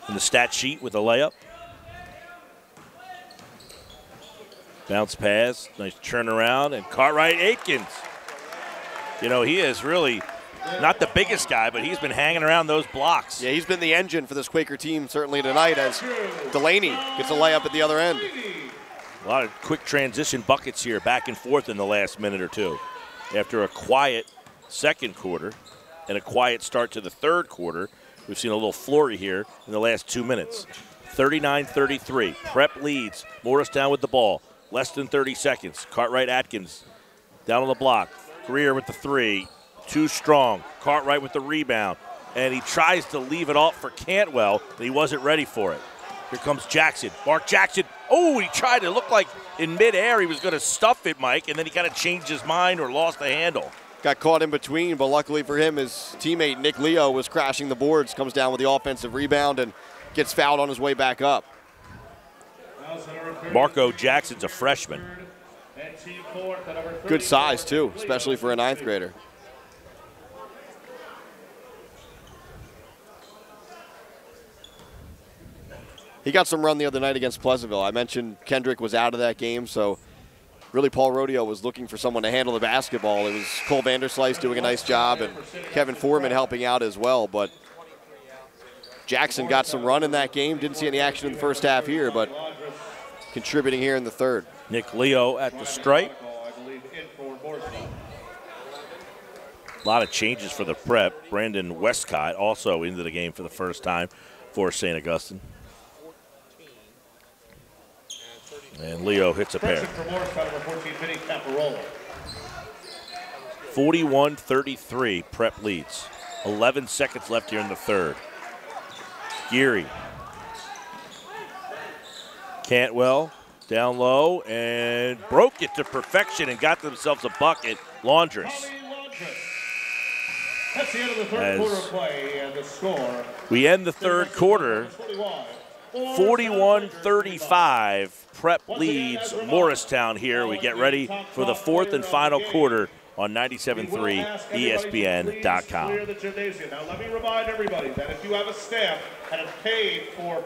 in the stat sheet with a layup. Bounce pass, nice turnaround, and Cartwright-Aikens. You know, he is really not the biggest guy, but he's been hanging around those blocks. Yeah, he's been the engine for this Quaker team certainly tonight as Delaney gets a layup at the other end. A lot of quick transition buckets here, back and forth in the last minute or two. After a quiet second quarter and a quiet start to the third quarter, we've seen a little flurry here in the last 2 minutes. 39-33, Prep leads, Moorestown with the ball. Less than 30 seconds. Cartwright-Aikens down on the block. Greer with the three. Too strong. Cartwright with the rebound. And he tries to leave it off for Cantwell, but he wasn't ready for it. Here comes Jackson. Mark Jackson. Oh, he tried to look like in midair he was going to stuff it, Mike, and then he kind of changed his mind or lost the handle. Got caught in between, but luckily for him, his teammate Nick Leo was crashing the boards, comes down with the offensive rebound and gets fouled on his way back up. Marco Jackson's a freshman. Good size, too, especially for a ninth grader. He got some run the other night against Pleasantville. I mentioned Kendrick was out of that game, so really Paul Rodeo was looking for someone to handle the basketball. It was Cole Vanderslice doing a nice job and Kevin Foreman helping out as well, but Jackson got some run in that game. Didn't see any action in the first half here, but contributing here in the third. Nick Leo at the stripe. A lot of changes for the Prep. Brandon Westcott also into the game for the first time for St. Augustine. And Leo hits a pair. 41-33, Prep leads. 11 seconds left here in the third. Geary. Cantwell down low and broke it to perfection and got themselves a bucket. Laundress. That's the end of the third quarter play, and the score. We end the third quarter. 41-35. Prep leads Moorestown here. We get ready for the fourth and final quarter on 97.3 ESPN.com. Now let me remind everybody that if you have a staff and have paid for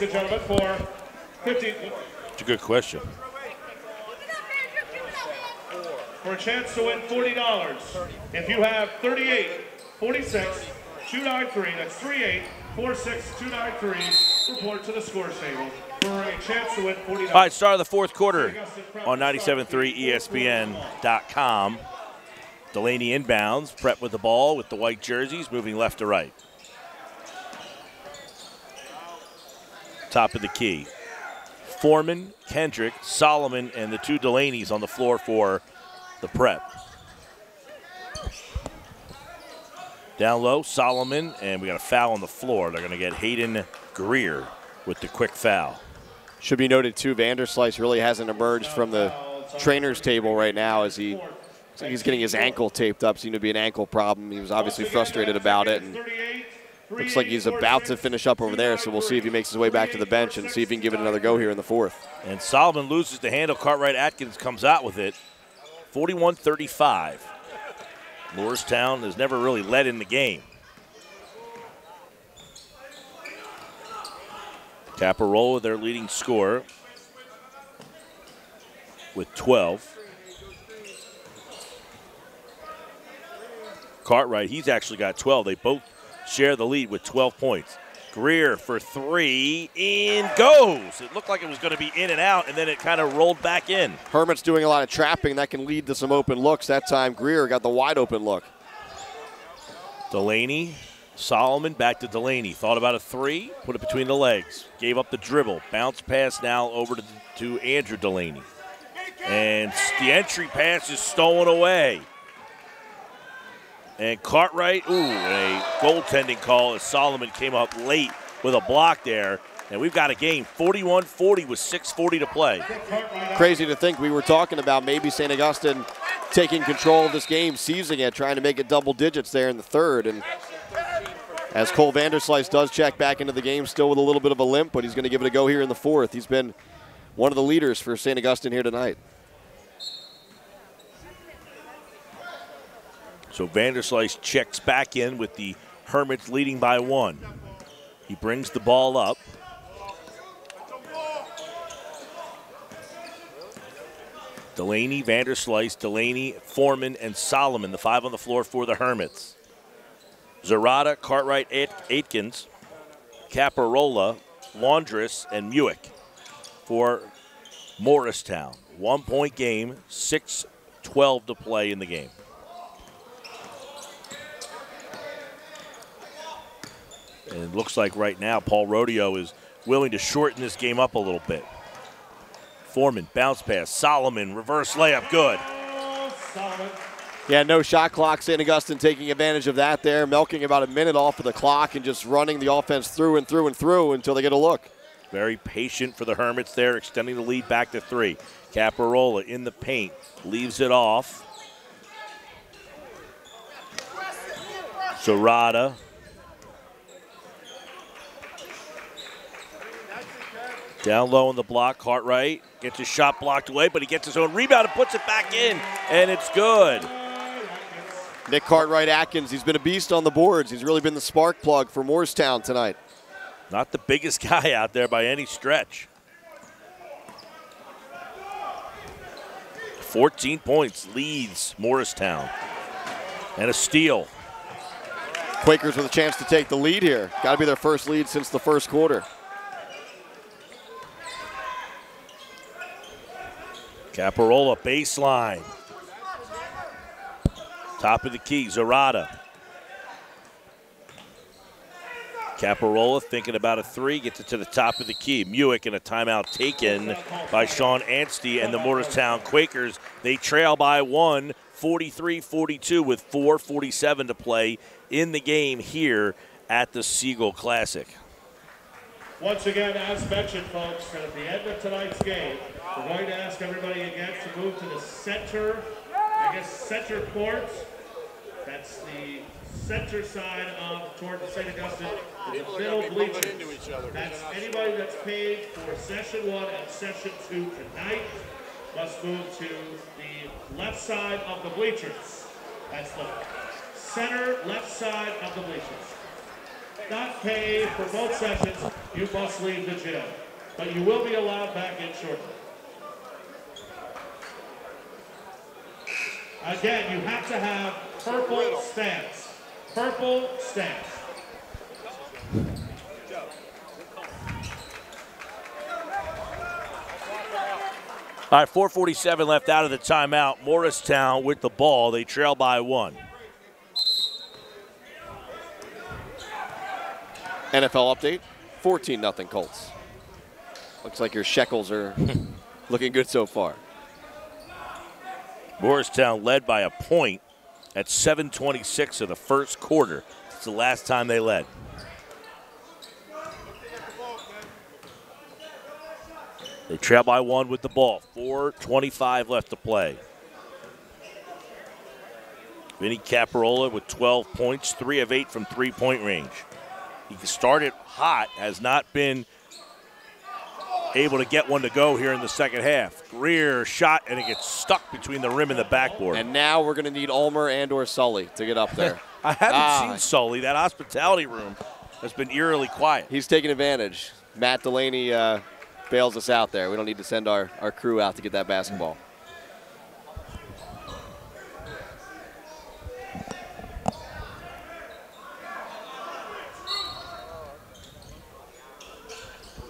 and gentlemen, for 50. It's a good question. For a chance to win $40. If you have 38, 46, 293, that's 38, 46, 293, report to the scores table for a chance to win $40. All right, start of the fourth quarter on 97.3 ESPN.com. Delaney inbounds, Prep with the ball with the white jerseys, moving left to right. Top of the key. Foreman, Kendrick, Solomon, and the two Delaneys on the floor for the Prep. Down low, Solomon, and we got a foul on the floor. They're going to get Hayden Greer with the quick foul. Should be noted, too, Vanderslice really hasn't emerged from the trainer's table right now as he's getting his ankle taped up. Seemed to be an ankle problem. He was obviously frustrated about it. And looks like he's about to finish up over there, so we'll see if he makes his way back to the bench and see if he can give it another go here in the fourth. And Solomon loses the handle. Cartwright Atkins comes out with it. 41-35. Moorestown has never really led in the game. Caparola, their leading scorer, with 12. Cartwright, he's actually got 12. They both share the lead with 12 points. Greer for three, in goes. It looked like it was going to be in and out, and then it kind of rolled back in. Hermit's doing a lot of trapping. That can lead to some open looks. That time, Greer got the wide open look. Delaney, Solomon, back to Delaney. Thought about a three, put it between the legs. Gave up the dribble. Bounce pass now over to Andrew Delaney. And the entry pass is stolen away. And Cartwright, a goaltending call as Solomon came up late with a block there. And we've got a game, 41-40 with 6:40 to play. Crazy to think we were talking about maybe St. Augustine taking control of this game, seizing it, trying to make it double digits there in the third. And as Cole Vanderslice does check back into the game, still with a little bit of a limp, but he's going to give it a go here in the fourth. He's been one of the leaders for St. Augustine here tonight. So Vanderslice checks back in with the Hermits leading by 1. He brings the ball up. Delaney, Vanderslice, Delaney, Foreman, and Solomon, the 5 on the floor for the Hermits. Zarata, Cartwright, Atkins, Caparola, Laundress, and Muick for Morristown. 1-point game, 6:12 to play in the game. And it looks like right now Paul Rodeo is willing to shorten this game up a little bit. Foreman, bounce pass. Solomon, reverse layup, good. Yeah, no shot clock. St. Augustine taking advantage of that there, milking about a minute off of the clock and just running the offense through and through and through until they get a look. Very patient for the Hermits there, extending the lead back to 3. Caparola in the paint, leaves it off. Zarata. Down low on the block, Cartwright gets his shot blocked away, but he gets his own rebound and puts it back in, and it's good. Nick Cartwright Atkins, he's been a beast on the boards. He's really been the spark plug for Moorestown tonight. Not the biggest guy out there by any stretch. 14 points leads Moorestown. And a steal. Quakers with a chance to take the lead here. Got to be their first lead since the first quarter. Caparola, baseline. Top of the key, Zarata. Caparola thinking about a 3, gets it to the top of the key. Muick in a timeout taken by Sean Anstey and the Moorestown Quakers. They trail by 1, 43-42 with 4:47 to play in the game here at the SEAGULL Classic. Once again, as mentioned, folks, at the end of tonight's game, we're going to ask everybody again to move to the center, center court. That's the center side of toward the St. Augustine, the middle bleachers. That's anybody that's paid for session 1 and session 2 tonight must move to the left side of the bleachers. That's the center left side of the bleachers. not pay for both sessions, you must leave the gym. But you will be allowed back in shortly. Again, you have to have purple stance. Purple stance. All right, 4:47 left out of the timeout. Morristown with the ball. They trail by 1. NFL update, 14-0 Colts. Looks like your shekels are looking good so far. Moorestown led by a point at 7:26 of the first quarter. It's the last time they led. They trail by 1 with the ball. 4:25 left to play. Vinny Caparola with 12 points, 3 of 8 from three-point range. He started hot, has not been able to get one to go here in the second half. Greer shot, and it gets stuck between the rim and the backboard. And now we're going to need Ulmer and or Sully to get up there. I haven't seen Sully. That hospitality room has been eerily quiet. He's taking advantage. Matt Delaney bails us out there. We don't need to send our crew out to get that basketball.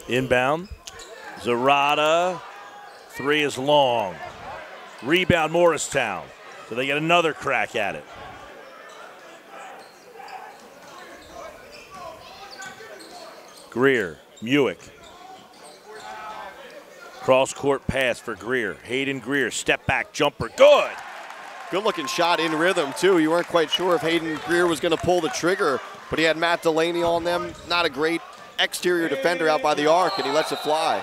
Inbound. Zarada. 3 is long. Rebound Morristown. So they get another crack at it. Greer. Muick. Cross-court pass for Greer. Hayden Greer. Step back jumper. Good. Good-looking shot in rhythm, too. You weren't quite sure if Hayden Greer was going to pull the trigger, but he had Matt Delaney on them. Not a great exterior defender out by the arc, and he lets it fly.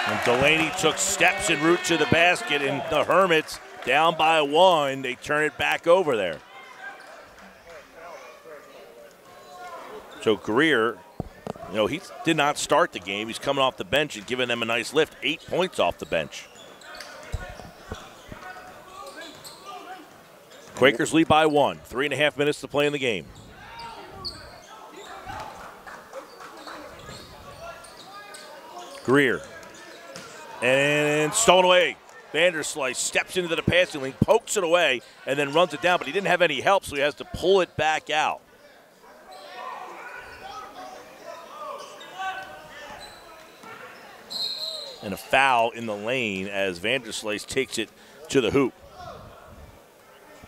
And Delaney took steps en route to the basket, and the Hermits down by 1. They turn it back over there. So Greer, you know, he did not start the game. He's coming off the bench and giving them a nice lift. 8 points off the bench. Quakers lead by 1. 3.5 minutes to play in the game. Greer. And stolen away. Vanderslice steps into the passing lane, pokes it away, and then runs it down, but he didn't have any help, so he has to pull it back out. And a foul in the lane as Vanderslice takes it to the hoop.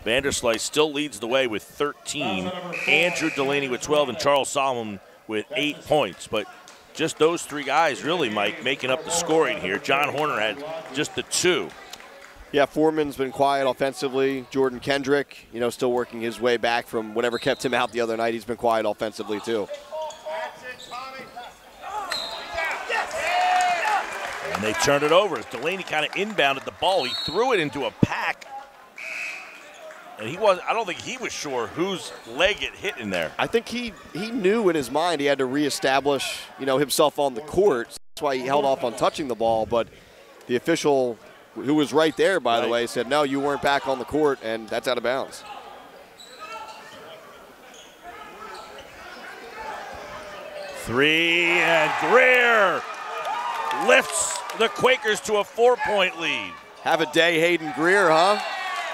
Vanderslice still leads the way with 13. Andrew Delaney with 12 and Charles Solomon with 8 points. But just those 3 guys really, Mike, making up the scoring here. John Horner had just the 2. Yeah, Foreman's been quiet offensively. Jordan Kendrick, you know, still working his way back from whatever kept him out the other night. He's been quiet offensively, too. And they turned it over as Delaney kind of inbounded the ball. He threw it into a pack. And I don't think he was sure whose leg it hit in there. I think he knew in his mind he had to reestablish, you know, himself on the court. That's why he held off on touching the ball. But the official, who was right there, by the way, said, no, you weren't back on the court, and that's out of bounds. Three, and Greer lifts the Quakers to a 4-point lead. Have a day, Hayden Greer, huh?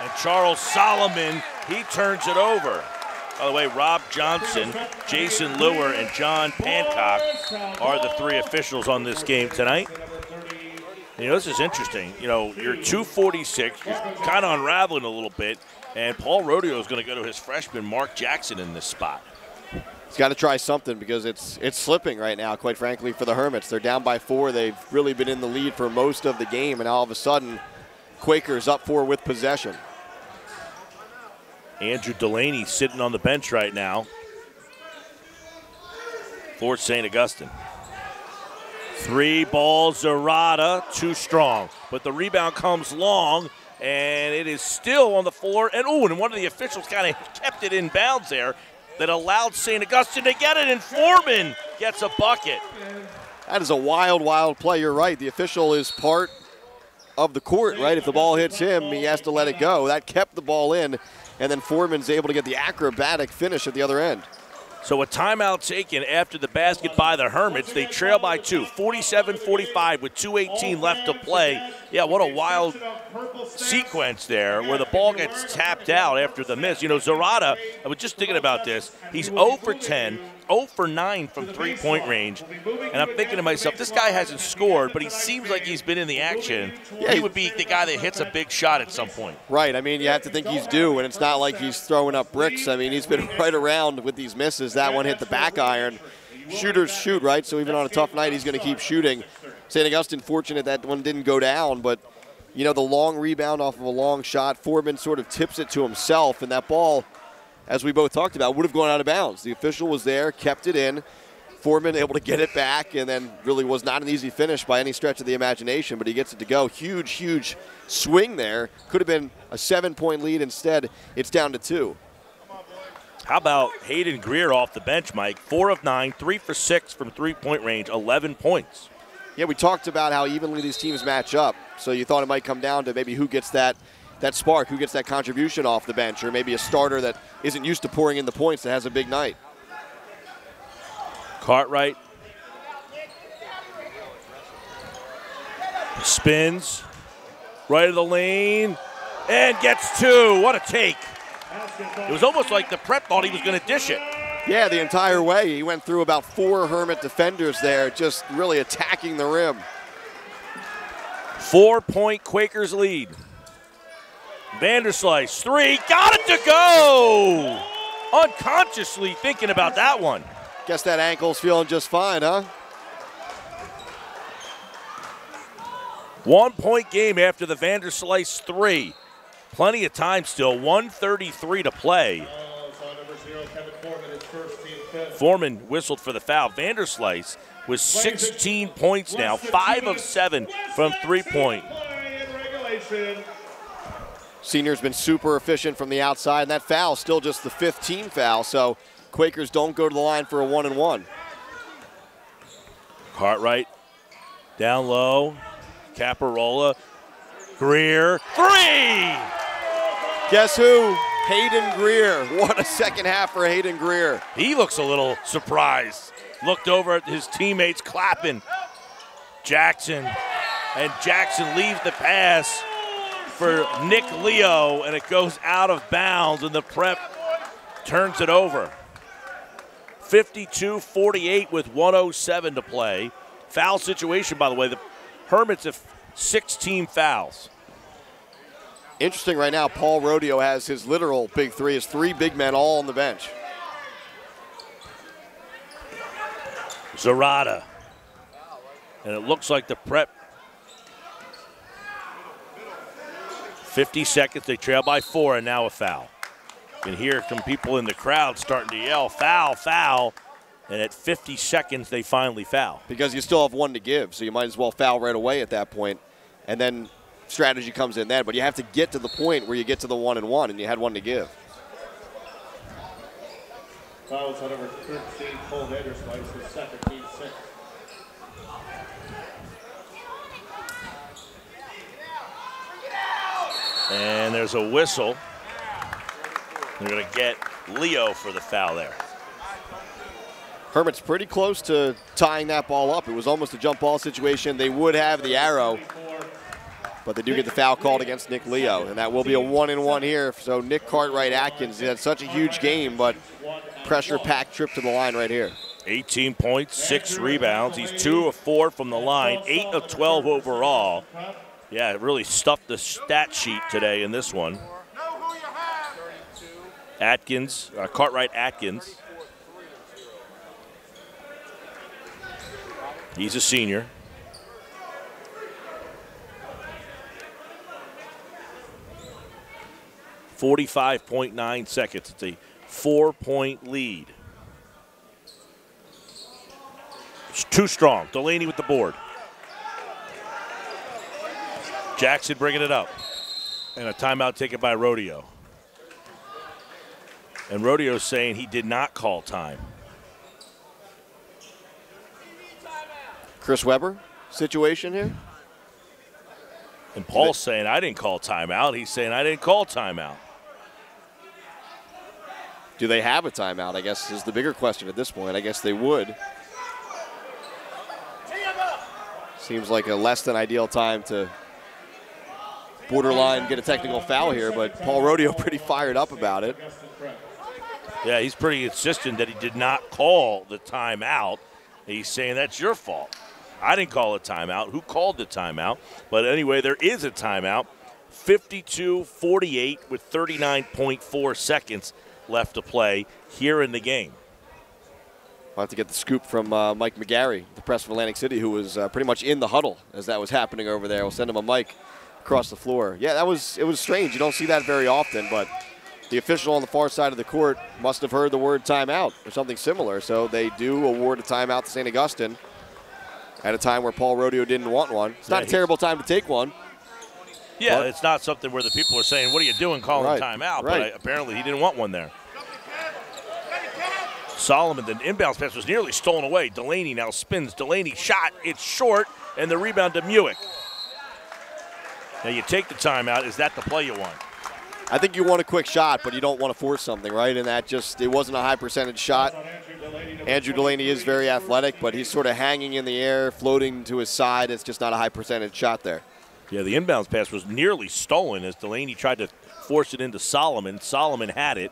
And Charles Solomon, he turns it over. By the way, Rob Johnson, Jason Lure, and John Pancock are the 3 officials on this game tonight. You know, this is interesting. You know, you're 246, you're kind of unraveling a little bit, and Paul Rodeo is going to go to his freshman, Mark Jackson, in this spot. He's got to try something because it's slipping right now, quite frankly, for the Hermits. They're down by 4. They've really been in the lead for most of the game, and all of a sudden, Quakers up 4 with possession. Andrew Delaney sitting on the bench right now for St. Augustine. 3 balls, Zarada, too strong. But the rebound comes long, and it is still on the floor. And one of the officials kind of kept it in bounds there that allowed St. Augustine to get it, and Foreman gets a bucket. That is a wild, wild play. You're right. The official is part of the court, right? If the ball hits him, he has to let it go. That kept the ball in, and then Foreman's able to get the acrobatic finish at the other end. So a timeout taken after the basket by the Hermits. They trail by 2, 47-45 with 2:18 left to play. Yeah, what a wild sequence there where the ball gets tapped out after the miss. You know, Zarata, I was just thinking about this. He's 0 for 10, 0 for 9 from three-point range. And I'm thinking to myself, this guy hasn't scored, but he seems like he's been in the action. He would be the guy that hits a big shot at some point. Right. I mean, you have to think he's due, and it's not like he's throwing up bricks. I mean, he's been right around with these misses. That one hit the back iron. Shooters shoot, right? So even on a tough night, he's going to keep shooting. St. Augustine fortunate that one didn't go down, but, you know, the long rebound off of a long shot, Foreman sort of tips it to himself, and that ball, as we both talked about, would have gone out of bounds. The official was there, kept it in. Foreman able to get it back, and then really was not an easy finish by any stretch of the imagination, but he gets it to go. Huge, huge swing there. Could have been a 7-point lead. Instead, it's down to 2. How about Hayden Greer off the bench, Mike? 4 of 9, 3 for 6 from three-point range, 11 points. Yeah, we talked about how evenly these teams match up, so you thought it might come down to maybe who gets that spark, who gets that contribution off the bench, or maybe a starter that isn't used to pouring in the points that has a big night. Cartwright spins right of the lane and gets 2. What a take. It was almost like the prep thought he was going to dish it. Yeah, the entire way. He went through about 4 Hermit defenders there, just really attacking the rim. 4-point Quakers lead. Vanderslice, 3, got it to go! Unconsciously thinking about that one. Guess that ankle's feeling just fine, huh? 1-point game after the Vanderslice 3. Plenty of time still, 1:33 to play. Foreman whistled for the foul. Vanderslice with 16 points now, 5 of 7 from three-point. Senior's been super efficient from the outside, and that foul still just the 5th team foul, so Quakers don't go to the line for a 1-and-1. Cartwright down low, Caparola, Greer, 3! Guess who? Hayden Greer. What a second half for Hayden Greer. He looks a little surprised. Looked over at his teammates clapping. Jackson, and Jackson leaves the pass for Nick Leo, and it goes out of bounds, and the prep turns it over. 52-48 with 1:07 to play. Foul situation, by the way. The Hermits have 16 fouls. Interesting right now, Paul Rodeo has his literal big 3, his 3 big men all on the bench. Zarata. And it looks like the prep. 50 seconds, they trail by 4, and now a foul. You can hear some people in the crowd starting to yell, foul, foul. And at 50 seconds, they finally foul. Because you still have 1 to give, so you might as well foul right away at that point. And then strategy comes in then. But you have to get to the point where you get to the 1-and-1, and you had 1 to give. Fouls on number 13, Cole Vanderslice, his second, team 6. And there's a whistle. They're going to get Leo for the foul there. Hermit's pretty close to tying that ball up. It was almost a jump ball situation. They would have the arrow, but they do get the foul called against Nick Leo, and that will be a 1-and-1 here. So Nick Cartwright-Atkins had such a huge game, but pressure-packed trip to the line right here. 18 points, 6 rebounds. He's 2 of 4 from the line, 8 of 12 overall. Yeah, it really stuffed the stat sheet today in this one. Cartwright-Atkins. He's a senior. .9 seconds. It's a 4-point lead. It's too strong. Delaney with the board. Jackson bringing it up. And a timeout taken by Rodeo. And Rodeo's saying he did not call time. Chris Webber situation here. And Paul's saying, I didn't call timeout. He's saying, I didn't call timeout. Do they have a timeout, I guess, is the bigger question at this point. I guess they would. Seems like a less than ideal time to borderline get a technical foul here, but Paul Rodeo pretty fired up about it. Yeah, he's pretty insistent that he did not call the timeout. He's saying that's your fault. I didn't call a timeout. Who called the timeout? But anyway, there is a timeout. 52-48 with 39.4 seconds left to play here in the game. I'll have to get the scoop from Mike McGarry, the press of Atlantic City, who was pretty much in the huddle as that was happening over there. We'll send him a mic across the floor. Yeah, it was strange. You don't see that very often, but the official on the far side of the court must have heard the word timeout or something similar, so they do award a timeout to St. Augustine at a time where Paul Rodeo didn't want one. It's not a terrible time to take one. Yeah, it's not something where the people are saying, what are you doing calling timeout? Right. But apparently he didn't want one there. Solomon, the inbounds pass was nearly stolen away. Delaney now spins. Delaney shot. It's short, and the rebound to Muick. Now you take the timeout. Is that the play you want? I think you want a quick shot, but you don't want to force something, right? And that just, it wasn't a high percentage shot. Andrew Delaney is very athletic, but he's sort of hanging in the air, floating to his side. It's just not a high percentage shot there. Yeah, the inbounds pass was nearly stolen as Delaney tried to force it into Solomon. Solomon had it,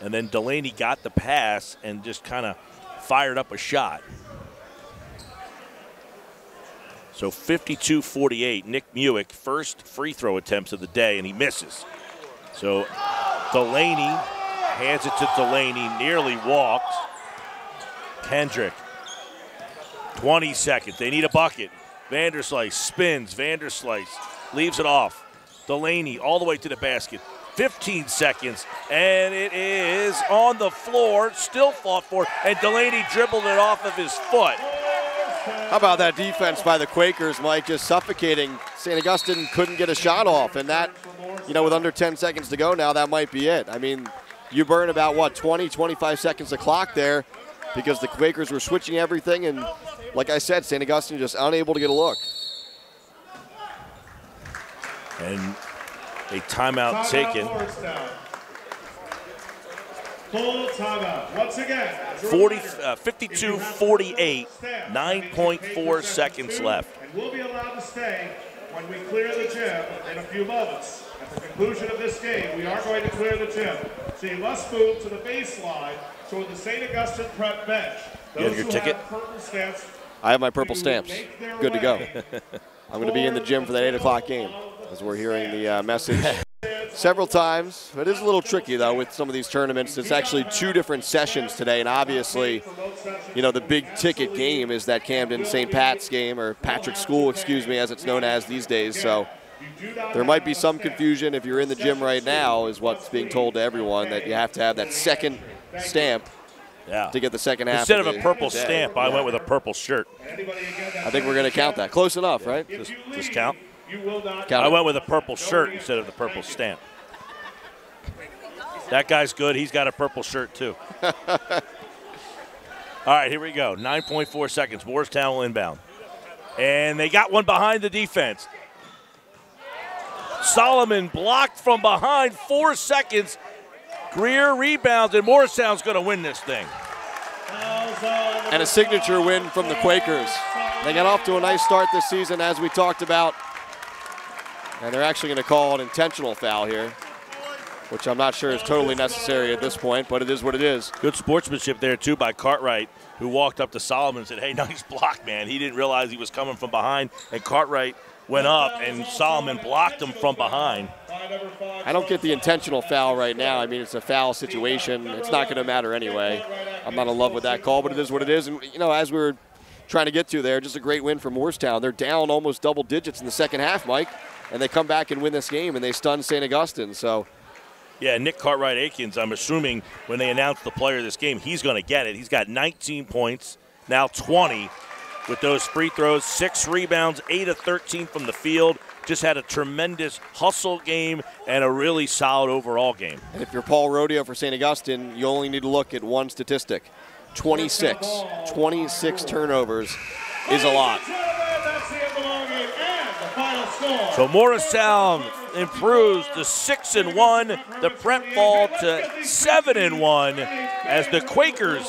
and then Delaney got the pass and just kind of fired up a shot. So 52-48, Nick Muick, first free throw attempts of the day, and he misses. So Delaney hands it to Delaney, nearly walked. Kendrick, 20 seconds. They need a bucket. Vanderslice spins. Vanderslice leaves it off. Delaney all the way to the basket. 15 seconds, and it is on the floor, still fought for, and Delaney dribbled it off of his foot. How about that defense by the Quakers, Mike, just suffocating. St. Augustine couldn't get a shot off, and that, you know, with under 10 seconds to go now, that might be it. I mean, you burn about, what, 20, 25 seconds of clock there because the Quakers were switching everything, and like I said, St. Augustine just unable to get a look. And a timeout taken. Full timeout. Once again, 52-48, 9.4 seconds left. And we'll be allowed to stay when we clear the gym in a few moments. At the conclusion of this game, we are going to clear the gym. So you must move to the baseline toward the St. Augustine prep bench. You have your ticket? I have my purple stamps. Good to go. I'm going to be in the gym for that 8 o'clock game as we're hearing the message several times. It is a little tricky, though, with some of these tournaments. It's actually 2 different sessions today, and obviously, you know, the big ticket game is that Camden St. Pat's game, or Patrick School, excuse me, as it's known as these days. So there might be some confusion if you're in the gym right now, is what's being told to everyone, that you have to have that second stamp to get the second half. Instead of a purple stamp, I went with a purple shirt. I think we're going to count that. Close enough, right? Just count? Count I went with a purple shirt instead of the purple stamp. That guy's good. He's got a purple shirt, too. All right, here we go. 9.4 seconds. Moorestown will inbound. And they got one behind the defense. Solomon blocked from behind. 4 seconds. Greer rebounds, and Moorestown's going to win this thing. And a signature win from the Quakers. They got off to a nice start this season, as we talked about. And they're actually going to call an intentional foul here, which I'm not sure is totally necessary at this point, but it is what it is. Good sportsmanship there, too, by Cartwright, who walked up to Solomon and said, hey, nice block, man. He didn't realize he was coming from behind, and Cartwright went up, and Solomon blocked him from behind. I don't get the intentional foul right now. I mean, it's a foul situation. It's not going to matter anyway. I'm not in love with that call, but it is what it is. And, you know, as we were trying to get to there, just a great win for Moorestown. They're down almost double digits in the second half, Mike, and they come back and win this game, and they stun St. Augustine. So, yeah, Nick Cartwright-Akins, I'm assuming when they announce the player of this game, he's going to get it. He's got 19 points, now 20 with those free throws, 6 rebounds, 8 of 13 from the field. Just had a tremendous hustle game and a really solid overall game. And if you're Paul Rodeo for St. Augustine, you only need to look at one statistic. 26 turnovers is a lot. So Moorestown improves to 6-1. The Prep fall to 7-1 as the Quakers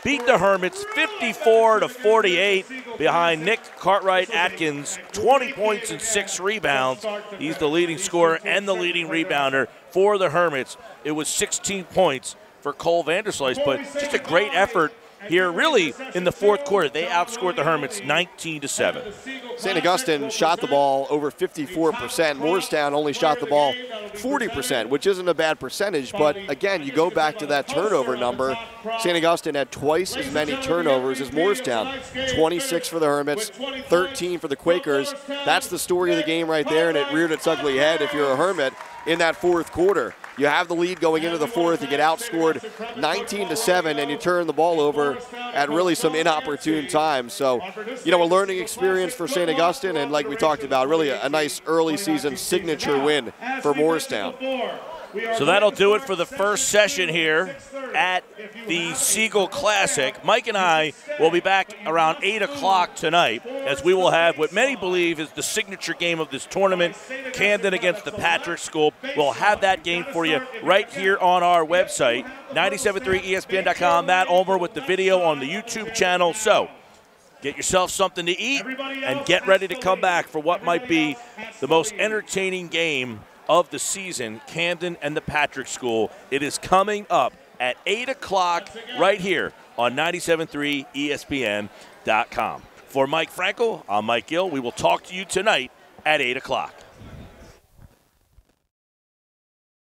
beat the Hermits 54-48 behind Nick Cartwright-Atkins, 20 points and 6 rebounds. He's the leading scorer and the leading rebounder for the Hermits. It was 16 points for Cole Vanderslice, but just a great effort here really in the fourth quarter. They outscored the Hermits 19-7. St. Augustine shot the ball over 54%. Moorestown only shot the ball 40%, which isn't a bad percentage, but again, you go back to that turnover number. St. Augustine had twice as many turnovers as Moorestown. 26 for the Hermits, 13 for the Quakers. That's the story of the game right there, and it reared its ugly head if you're a Hermit in that fourth quarter. You have the lead going into the fourth, you get outscored 19-7, and you turn the ball over at really some inopportune times. So, a learning experience for St. Augustine, and like we talked about, really a nice early season signature win for Moorestown. So that'll do it for the first session here at the SEAGULL Classic. Mike and I will be back around 8 o'clock tonight as we will have what many believe is the signature game of this tournament, Camden against the Patrick School. We'll have that game for you right here on our website, 973ESPN.com. Matt Ulmer with the video on the YouTube channel. So get yourself something to eat and get ready to come back for what might be the most entertaining game of the season, Camden and the Patrick School. It is coming up at 8 o'clock right here on 97.3 ESPN.com. For Mike Frankel, I'm Mike Gill. We will talk to you tonight at 8 o'clock.